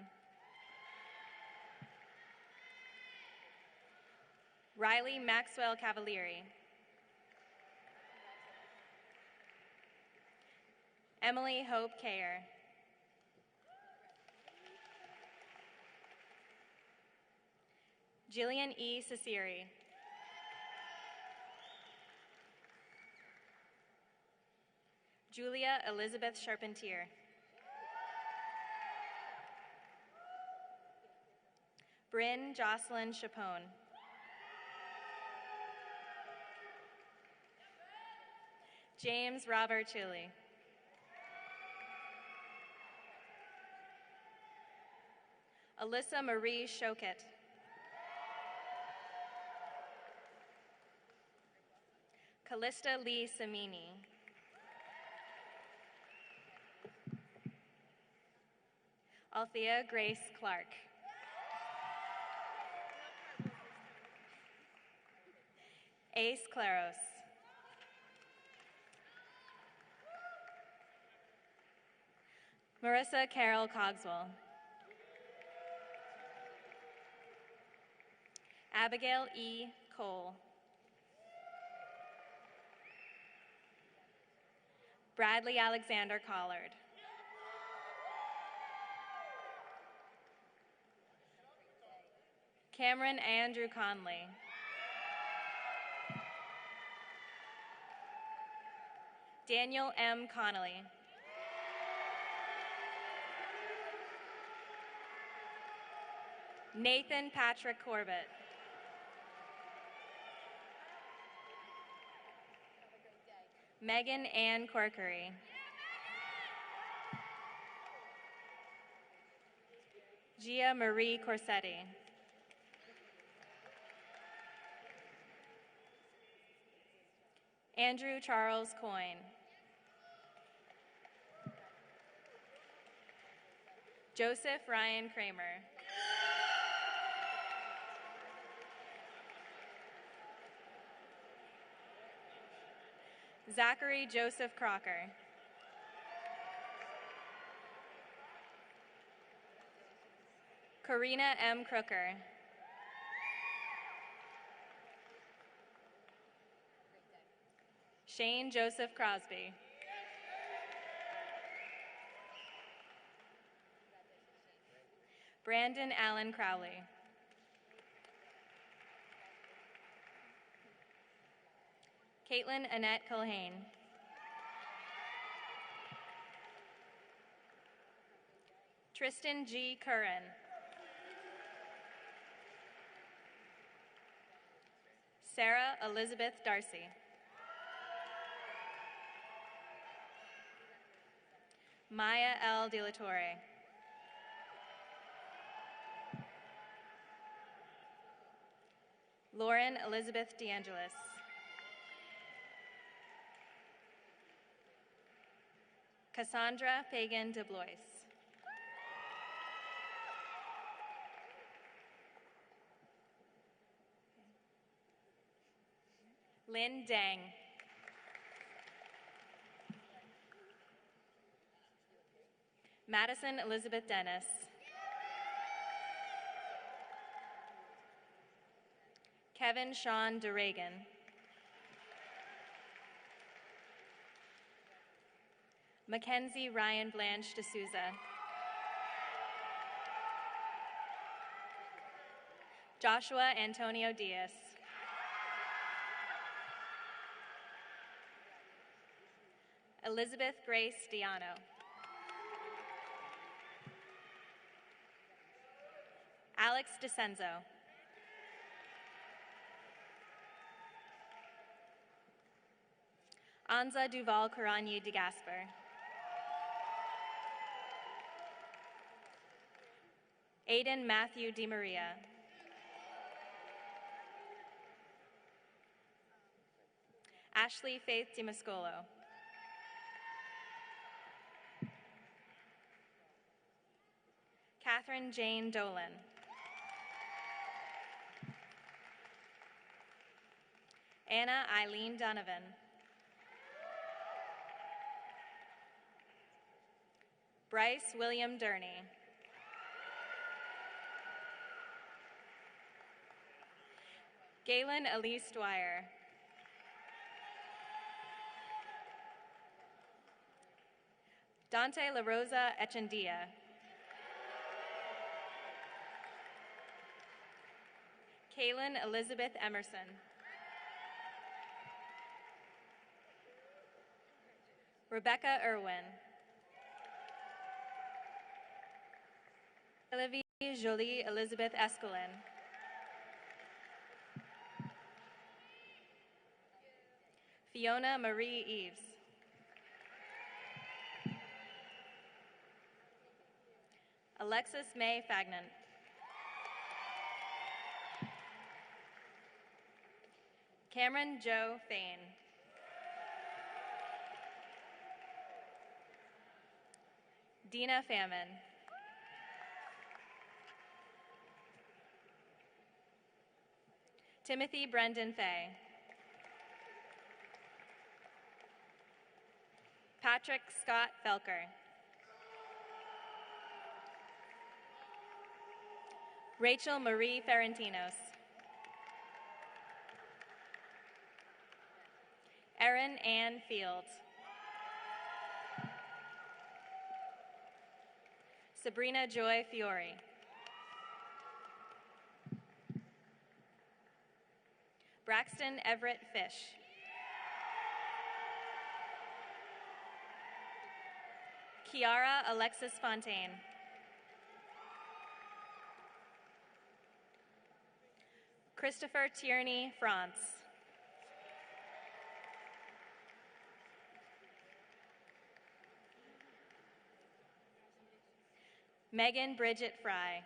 Riley Maxwell Cavalieri. Emily Hope Kayer. Jillian E. Ciceri. Julia Elizabeth Charpentier. Bryn Jocelyn Chapone. James Robert Chili. Alyssa Marie Shokit. Callista Lee Samini. Althea Grace Clark. Ace Claros. Marissa Carol Cogswell. Abigail E. Cole. Bradley Alexander Collard. Cameron Andrew Conley. Daniel M. Connolly. Nathan Patrick Corbett. Megan Ann Corkery. Gia Marie Corsetti. Andrew Charles Coyne. Joseph Ryan Kramer. Zachary Joseph Crocker. Karina M. Crooker. Shane Joseph Crosby. Brandon Allen Crowley. Caitlin Annette Culhane. Tristan G. Curran. Sarah Elizabeth Darcy. Maya L. De La Torre. Lauren Elizabeth DeAngelis. Cassandra Pagan DeBlois. Lynn Dang. Madison Elizabeth Dennis. Kevin Sean DeRegan. Mackenzie Ryan Blanche D'Souza. Joshua Antonio Diaz. Elizabeth Grace Diano. Alex DeCenzo. Anza Duval Caranyi de Gasper. Aiden Matthew DiMaria. Ashley Faith DiMascolo. Catherine Jane Dolan. Anna Eileen Donovan. Bryce William Durney. Galen Elise Dwyer. Dante La Rosa Echendia. Kaylin Elizabeth Emerson. Rebecca Irwin. Olivia Jolie Elizabeth Escalin. Fiona Marie Eves. Alexis May Fagnan. Cameron Joe Fain. Dina Famine. Timothy Brendan Fay. Patrick Scott Felker. Rachel Marie Ferentinos. Erin Ann Fields. Sabrina Joy Fiore. Braxton Everett Fish. Kiara Alexis Fontaine. Christopher Tierney France. Megan Bridget Fry.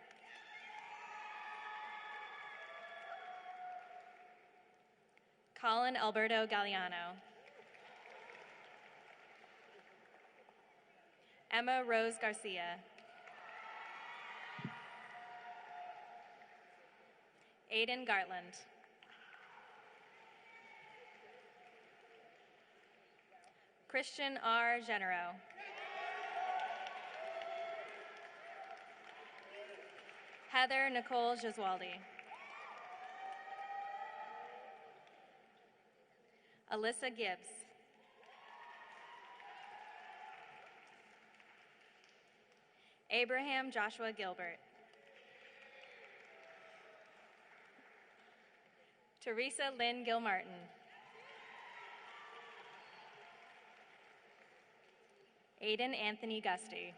Colin Alberto Galliano. Emma Rose Garcia. Aiden Gartland. Christian R. Genero. Heather Nicole Gesualdi. Alyssa Gibbs. Abraham Joshua Gilbert. Teresa Lynn Gilmartin. Aiden Anthony Gusty.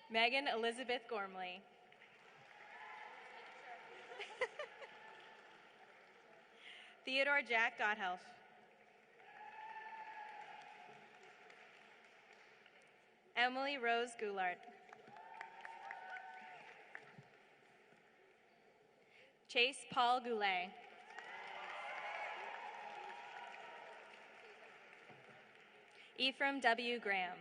Megan Elizabeth Gormley. Theodore Jack Gothelf. Emily Rose Goulart. Chase Paul Goulet. Ephraim W. Graham.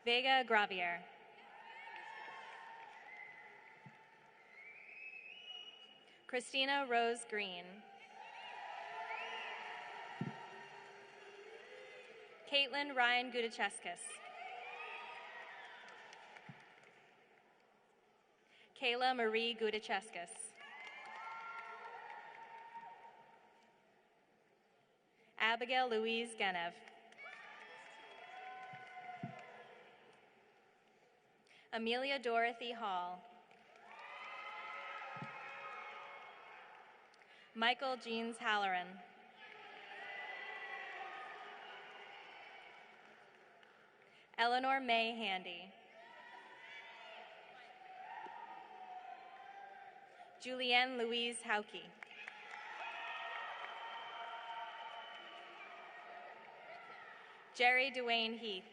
Vega Gravier. Christina Rose Green. Caitlin Ryan Gudacheskis. Kayla Marie Gudacheskis. Abigail Louise Genev. Amelia Dorothy Hall. Michael Jeans Halloran. Eleanor May Handy. Julianne Louise Hauke. Jerry Dwayne Heath.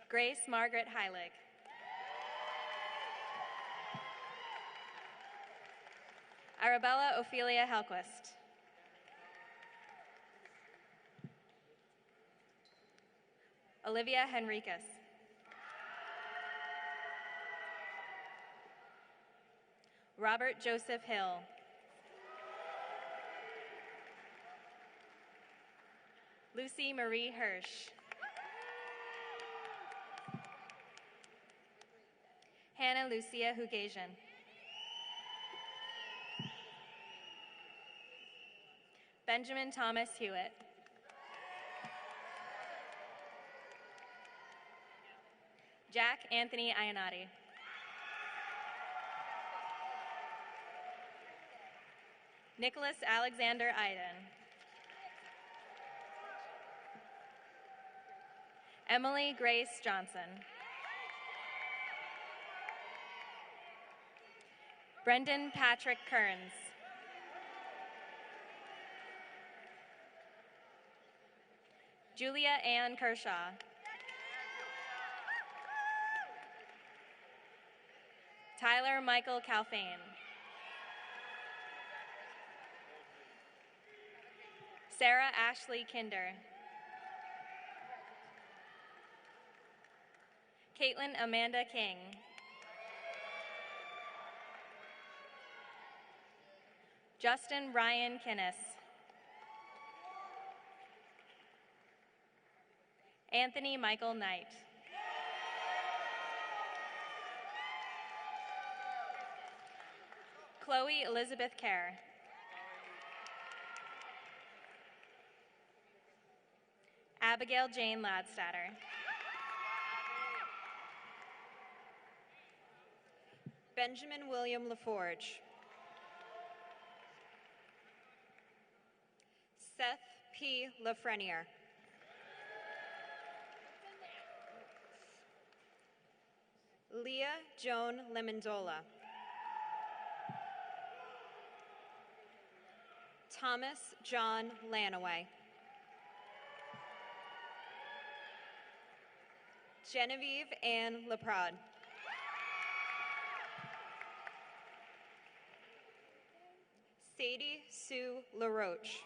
Grace Margaret Heilig. Arabella Ophelia Helquist. Olivia Henriquez. Robert Joseph Hill. Lucy Marie Hirsch. Hannah Lucia Hugasian. Benjamin Thomas Hewitt. Jack Anthony Ionati. Nicholas Alexander Iden. Emily Grace Johnson. Brendan Patrick Kearns. Julia Ann Kershaw. Tyler Michael Calfane. Sarah Ashley Kinder. Caitlin Amanda King. Justin Ryan Kinnis. Anthony Michael Knight. Chloe Elizabeth Kerr. Abigail Jane Ladstatter. Benjamin William LaForge. Seth P. Lafreniere. Leah Joan Lemondola. Thomas John Lanaway. Genevieve Ann Laprade. Sadie Sue LaRoche.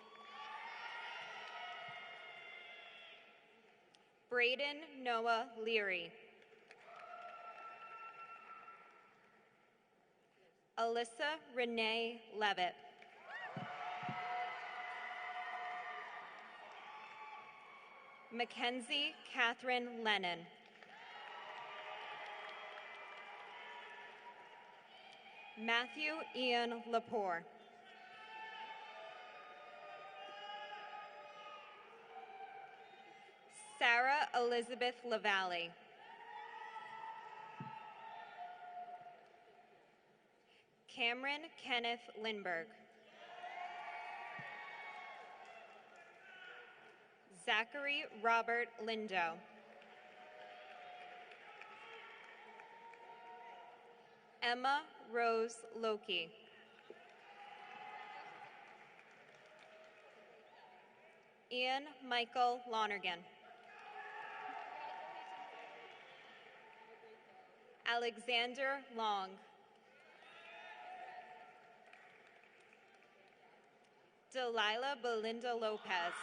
Braden Noah Leary. Alyssa Renee Levitt. Mackenzie Catherine Lennon. Matthew Ian Lepore. Sarah Elizabeth LaValle. Cameron Kenneth Lindberg. Zachary Robert Lindo. Emma Rose Loki. Ian Michael Lonergan. Alexander Long. Delilah Belinda Lopez.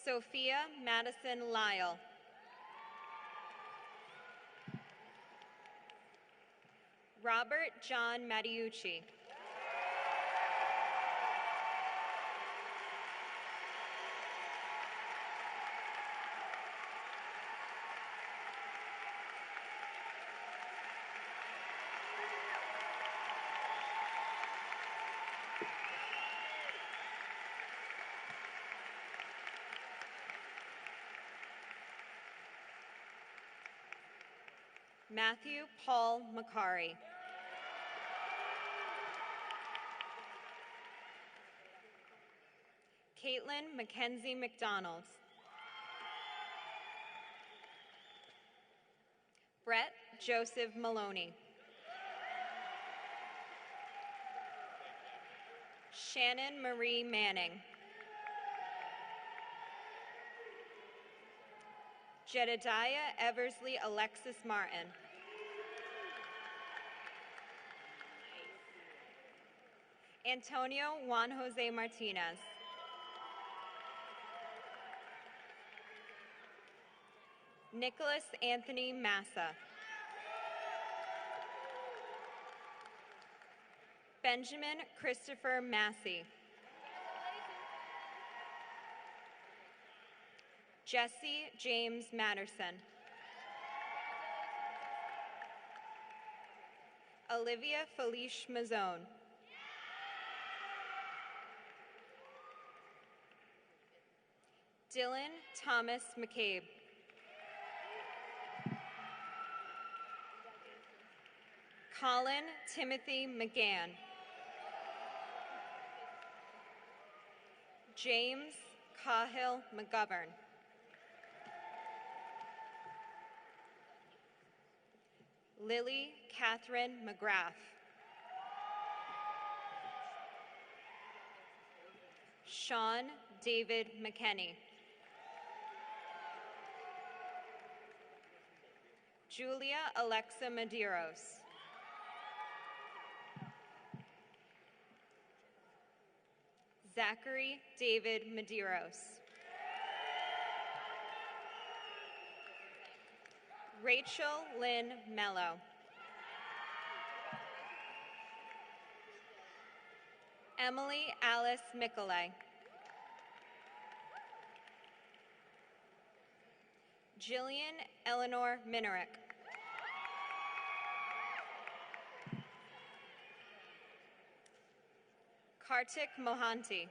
Sophia Madison Lyle. Robert John Mattiucci. Matthew Paul Macari. Caitlin Mackenzie McDonald. Brett Joseph Maloney. Shannon Marie Manning. Jedediah Eversley Alexis Martin. Antonio Juan Jose Martinez. Nicholas Anthony Massa. Benjamin Christopher Massey. Jesse James Matterson. Olivia Felice Mazzone. Dylan Thomas McCabe. Colin Timothy McGann. James Cahill McGovern. Lily Catherine McGrath. Sean David McKenney. Julia Alexa Medeiros. Zachary David Medeiros. Rachel Lynn Mello. Emily Alice Mikolay. Jillian Eleanor Minerick. Kartik Mohanty.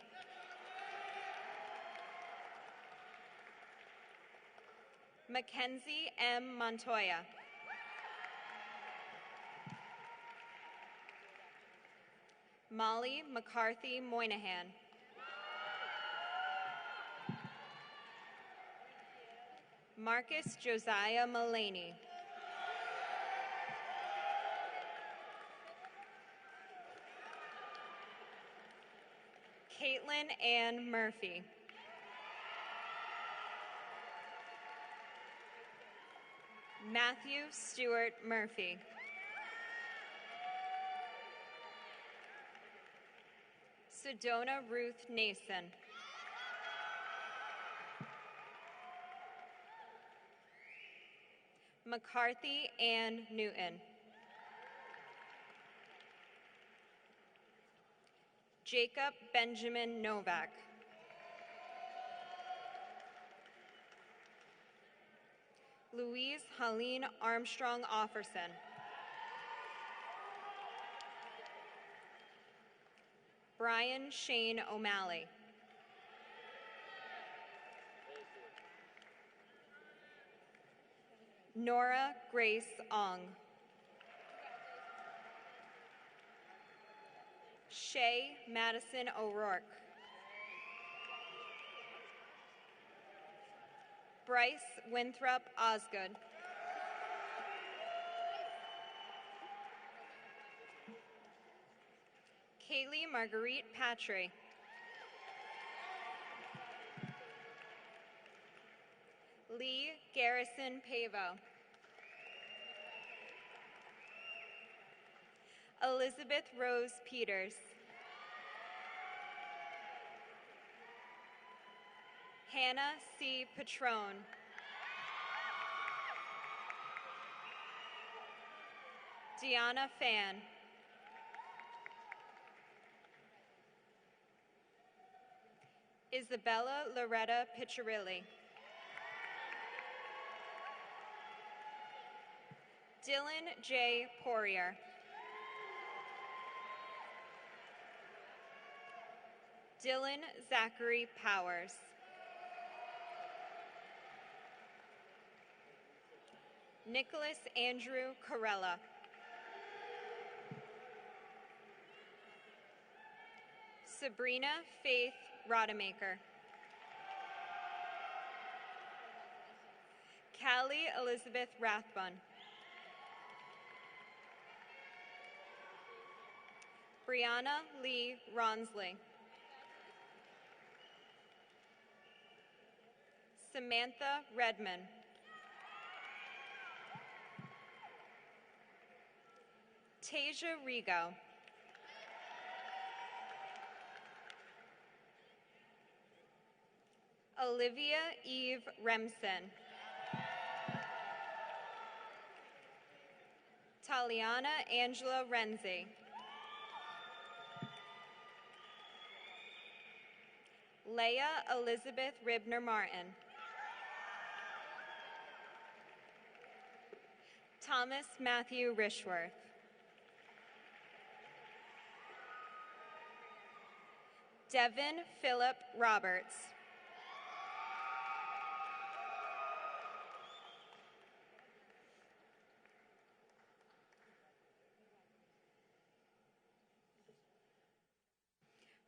Mackenzie M. Montoya. Molly McCarthy Moynihan. Marcus Josiah Mullaney. Caitlin Ann Murphy. Matthew Stewart Murphy. Sedona Ruth Nason. McCarthy Ann Newton. Jacob Benjamin Novak. Louise Helene Armstrong Offerson. Brian Shane O'Malley. Nora Grace Ong. Shay Madison O'Rourke. Bryce Winthrop Osgood. Kaylee Marguerite Patry. Lee Garrison Pavo. Elizabeth Rose Peters. Hannah C. Patrone. Deanna Fan. Isabella Loretta Piccirilli. Dylan J. Poirier. Dylan Zachary Powers. Nicholas Andrew Corella. Sabrina Faith Rodemaker. Callie Elizabeth Rathbun. Brianna Lee Ronsley. Samantha Redman. Tasia Rigo. Olivia Eve Remsen. Taliana Angela Renzi. Leah Elizabeth Ribner Martin. Thomas Matthew Rishworth. Devin Philip Roberts.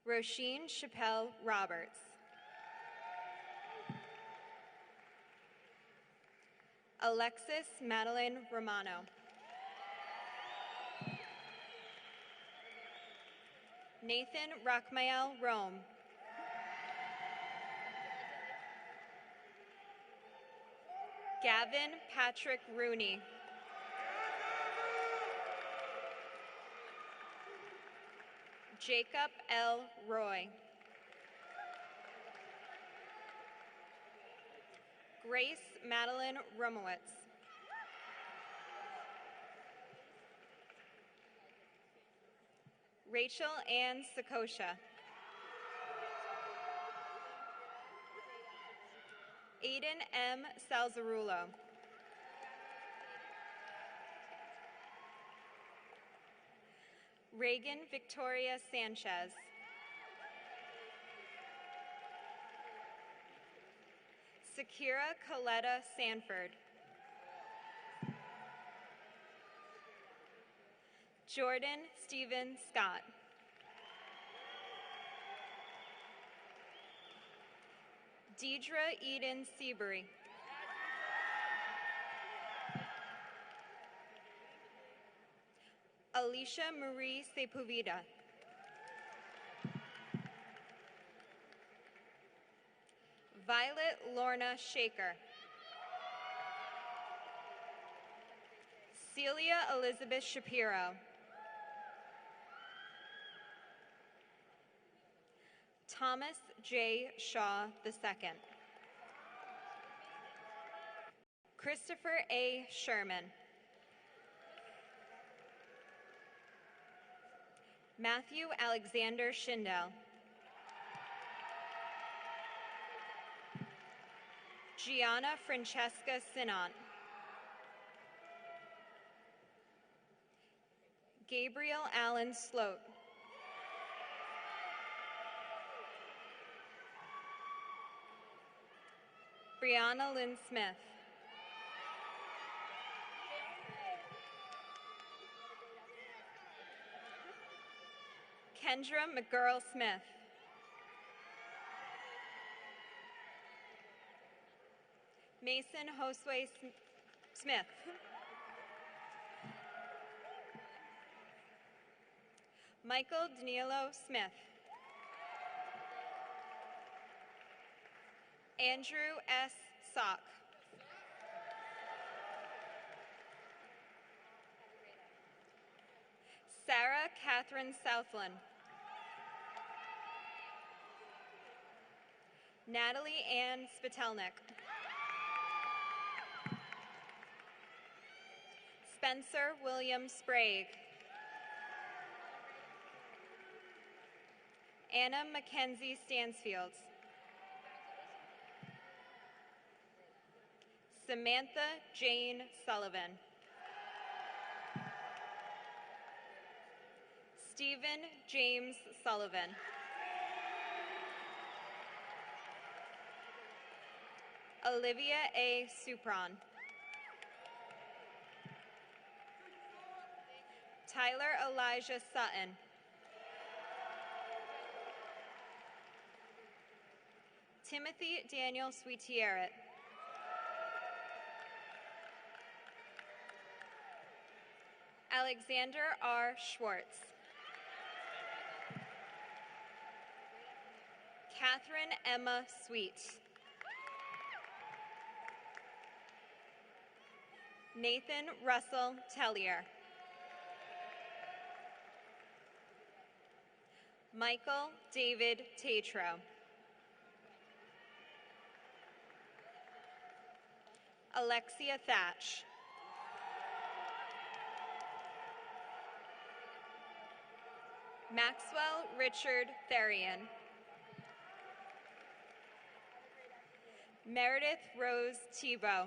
Roisin Chappelle Roberts. Alexis Madeline Romano. Nathan Rachmael Rome. Gavin Patrick Rooney. Jacob L. Roy. Grace Madeline Rumowitz. Rachel Ann Sakosha. Aiden M. Salzarulo. Reagan Victoria Sanchez. Sakira Coletta Sanford. Jordan Stephen Scott. Deidre Eden Seabury. Alicia Marie Sepulveda. Violet Lorna Shaker. Celia Elizabeth Shapiro. Thomas J. Shaw II. Christopher A. Sherman. Matthew Alexander Schindel. Gianna Francesca Sinant. Gabriel Allen Sloat. Brianna Lynn Smith. Kendra McGurl Smith. Mason Josue Smith. Michael Danilo Smith. Andrew S. Sock. Sarah Catherine Southland. Natalie Ann Spitelnik. Spencer William Sprague. Anna Mackenzie Stansfield. Samantha Jane Sullivan. Stephen James Sullivan. Olivia A. Supron. Tyler Elijah Sutton. Timothy Daniel Sweetierrett. Alexander R. Schwartz. Catherine Emma Sweet. Nathan Russell Tellier. Michael David Tatro. Alexia Thatch. Maxwell Richard Therian. Meredith Rose Tebow.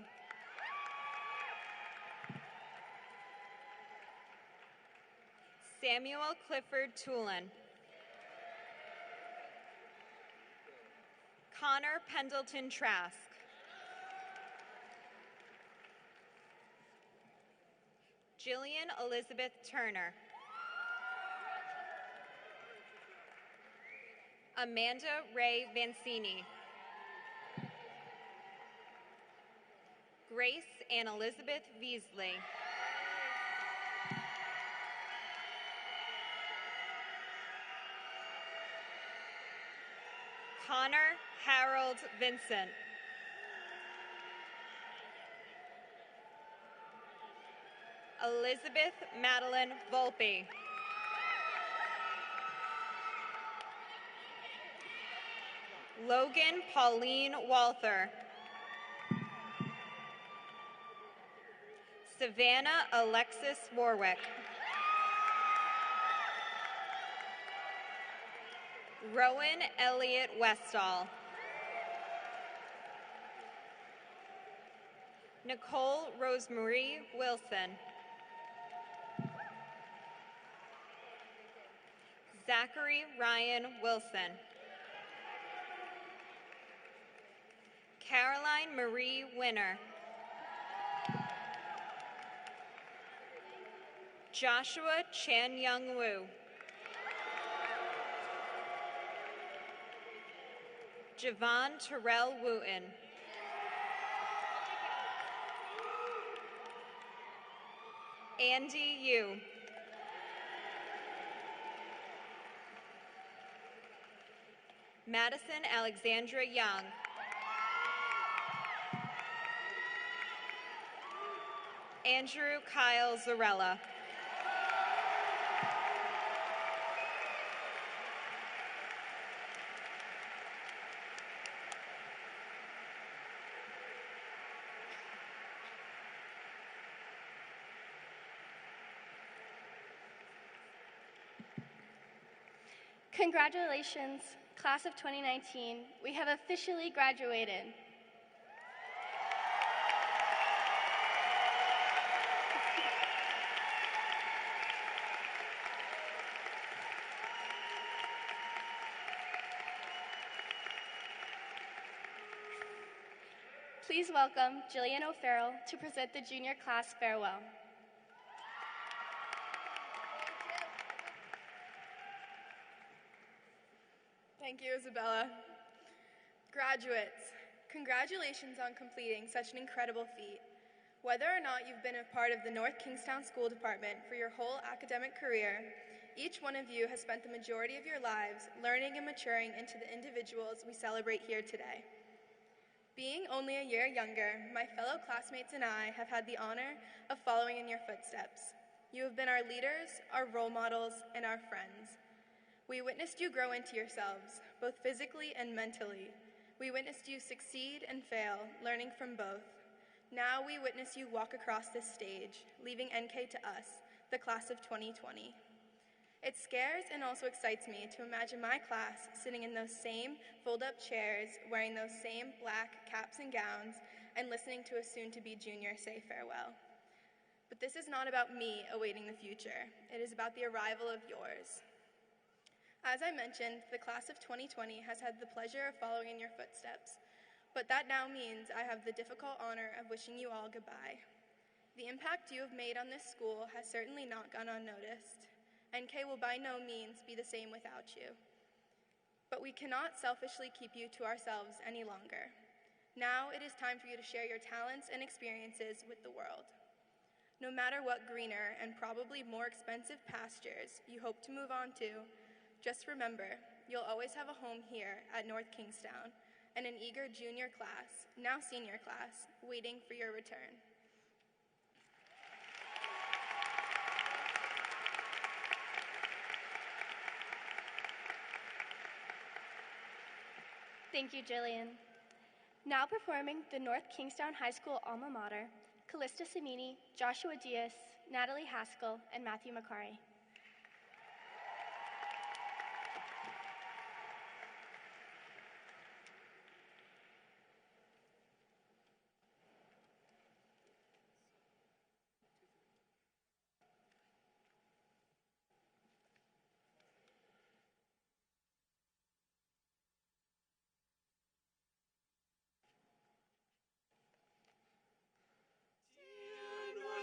Samuel Clifford Toulon. Connor Pendleton Trask. Jillian Elizabeth Turner. Amanda Ray Vancini. Grace Ann Elizabeth Veasley. Connor Harold Vincent. Elizabeth Madeline Volpe. Logan Pauline Walther. Savannah Alexis Warwick. Rowan Elliott Westall. Nicole Rosemarie Wilson. Zachary Ryan Wilson. Caroline Marie Winner. Joshua Chan Young Woo. Javon Terrell Wooten. Andy Yu. Madison Alexandra Young. Andrew Kyle Zarella. Congratulations, class of 2019. We have officially graduated. Please welcome Jillian O'Farrell to present the junior class farewell. Thank you, Isabella. Graduates, congratulations on completing such an incredible feat. Whether or not you've been a part of the North Kingstown School Department for your whole academic career, each one of you has spent the majority of your lives learning and maturing into the individuals we celebrate here today. Being only a year younger, my fellow classmates and I have had the honor of following in your footsteps. You have been our leaders, our role models, and our friends. We witnessed you grow into yourselves, both physically and mentally. We witnessed you succeed and fail, learning from both. Now we witness you walk across this stage, leaving NK to us, the class of 2020. It scares and also excites me to imagine my class sitting in those same fold-up chairs, wearing those same black caps and gowns, and listening to a soon-to-be junior say farewell. But this is not about me awaiting the future. It is about the arrival of yours. As I mentioned, the class of 2020 has had the pleasure of following in your footsteps, but that now means I have the difficult honor of wishing you all goodbye. The impact you have made on this school has certainly not gone unnoticed. NK will by no means be the same without you. But we cannot selfishly keep you to ourselves any longer. Now it is time for you to share your talents and experiences with the world. No matter what greener and probably more expensive pastures you hope to move on to, just remember, you'll always have a home here at North Kingstown and an eager junior class, now senior class, waiting for your return. Thank you, Jillian. Now performing the North Kingstown High School alma mater, Callista Samini, Joshua Diaz, Natalie Haskell, and Matthew Macari.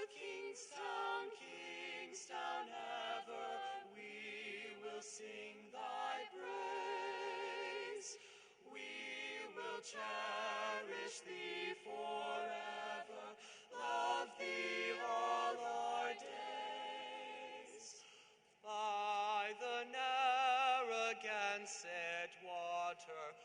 Kingstown, Kingstown ever, we will sing thy praise. We will cherish thee forever, love thee all our days. By the Narragansett water,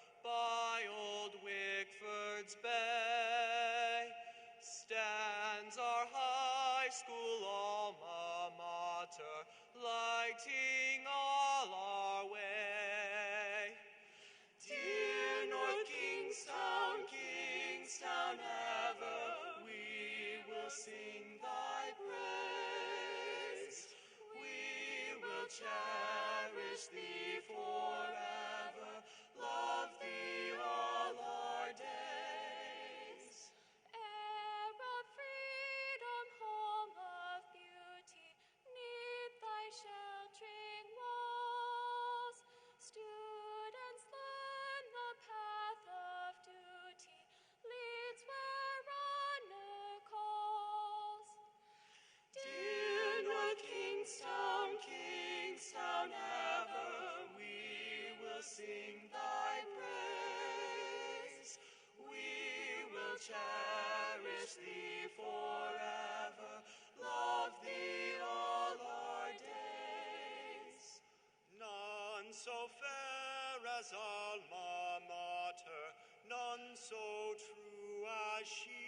our high school alma mater, lighting all our way. Dear North Kingstown, Kingstown ever, we will sing thy praise. We will cherish thee forever, love thee all our days. Air of freedom, home of beauty, neath thy sheltering walls, students learn the path of duty, leads where honor calls. Dear North Kingstown, Kingstown ever, we will sing thy praise. We will cherish thee forever, love thee all our days. None so fair as alma mater, none so true as she.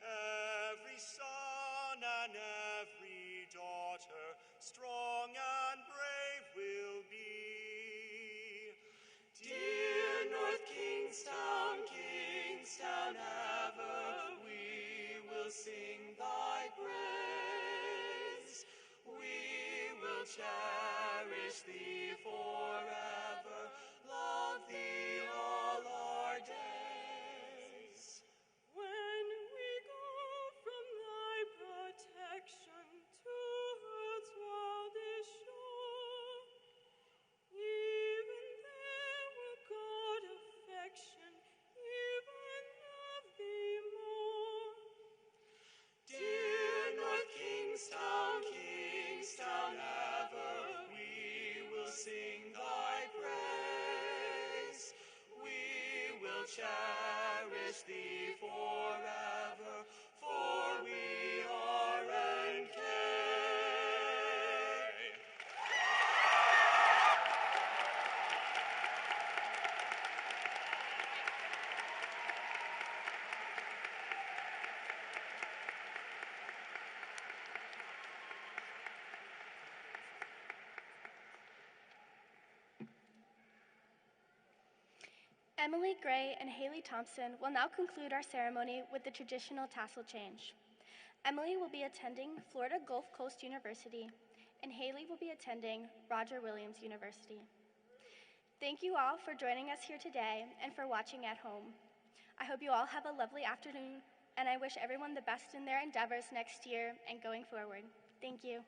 Every son and every daughter, strong and brave will be. Dear North Kingstown, Kingstown ever, we will sing thy praise. We will cherish thee forever, love thee all our days. When we go from thy protection to earth's wildest shore, even there will God affection, even love thee more. Dear North Kingstown, Kingstown ever, we will sing thy praise. We will cherish thee forever, for we are NK. Emily Gray and Haley Thompson will now conclude our ceremony with the traditional tassel change. Emily will be attending Florida Gulf Coast University, and Haley will be attending Roger Williams University. Thank you all for joining us here today and for watching at home. I hope you all have a lovely afternoon, and I wish everyone the best in their endeavors next year and going forward. Thank you.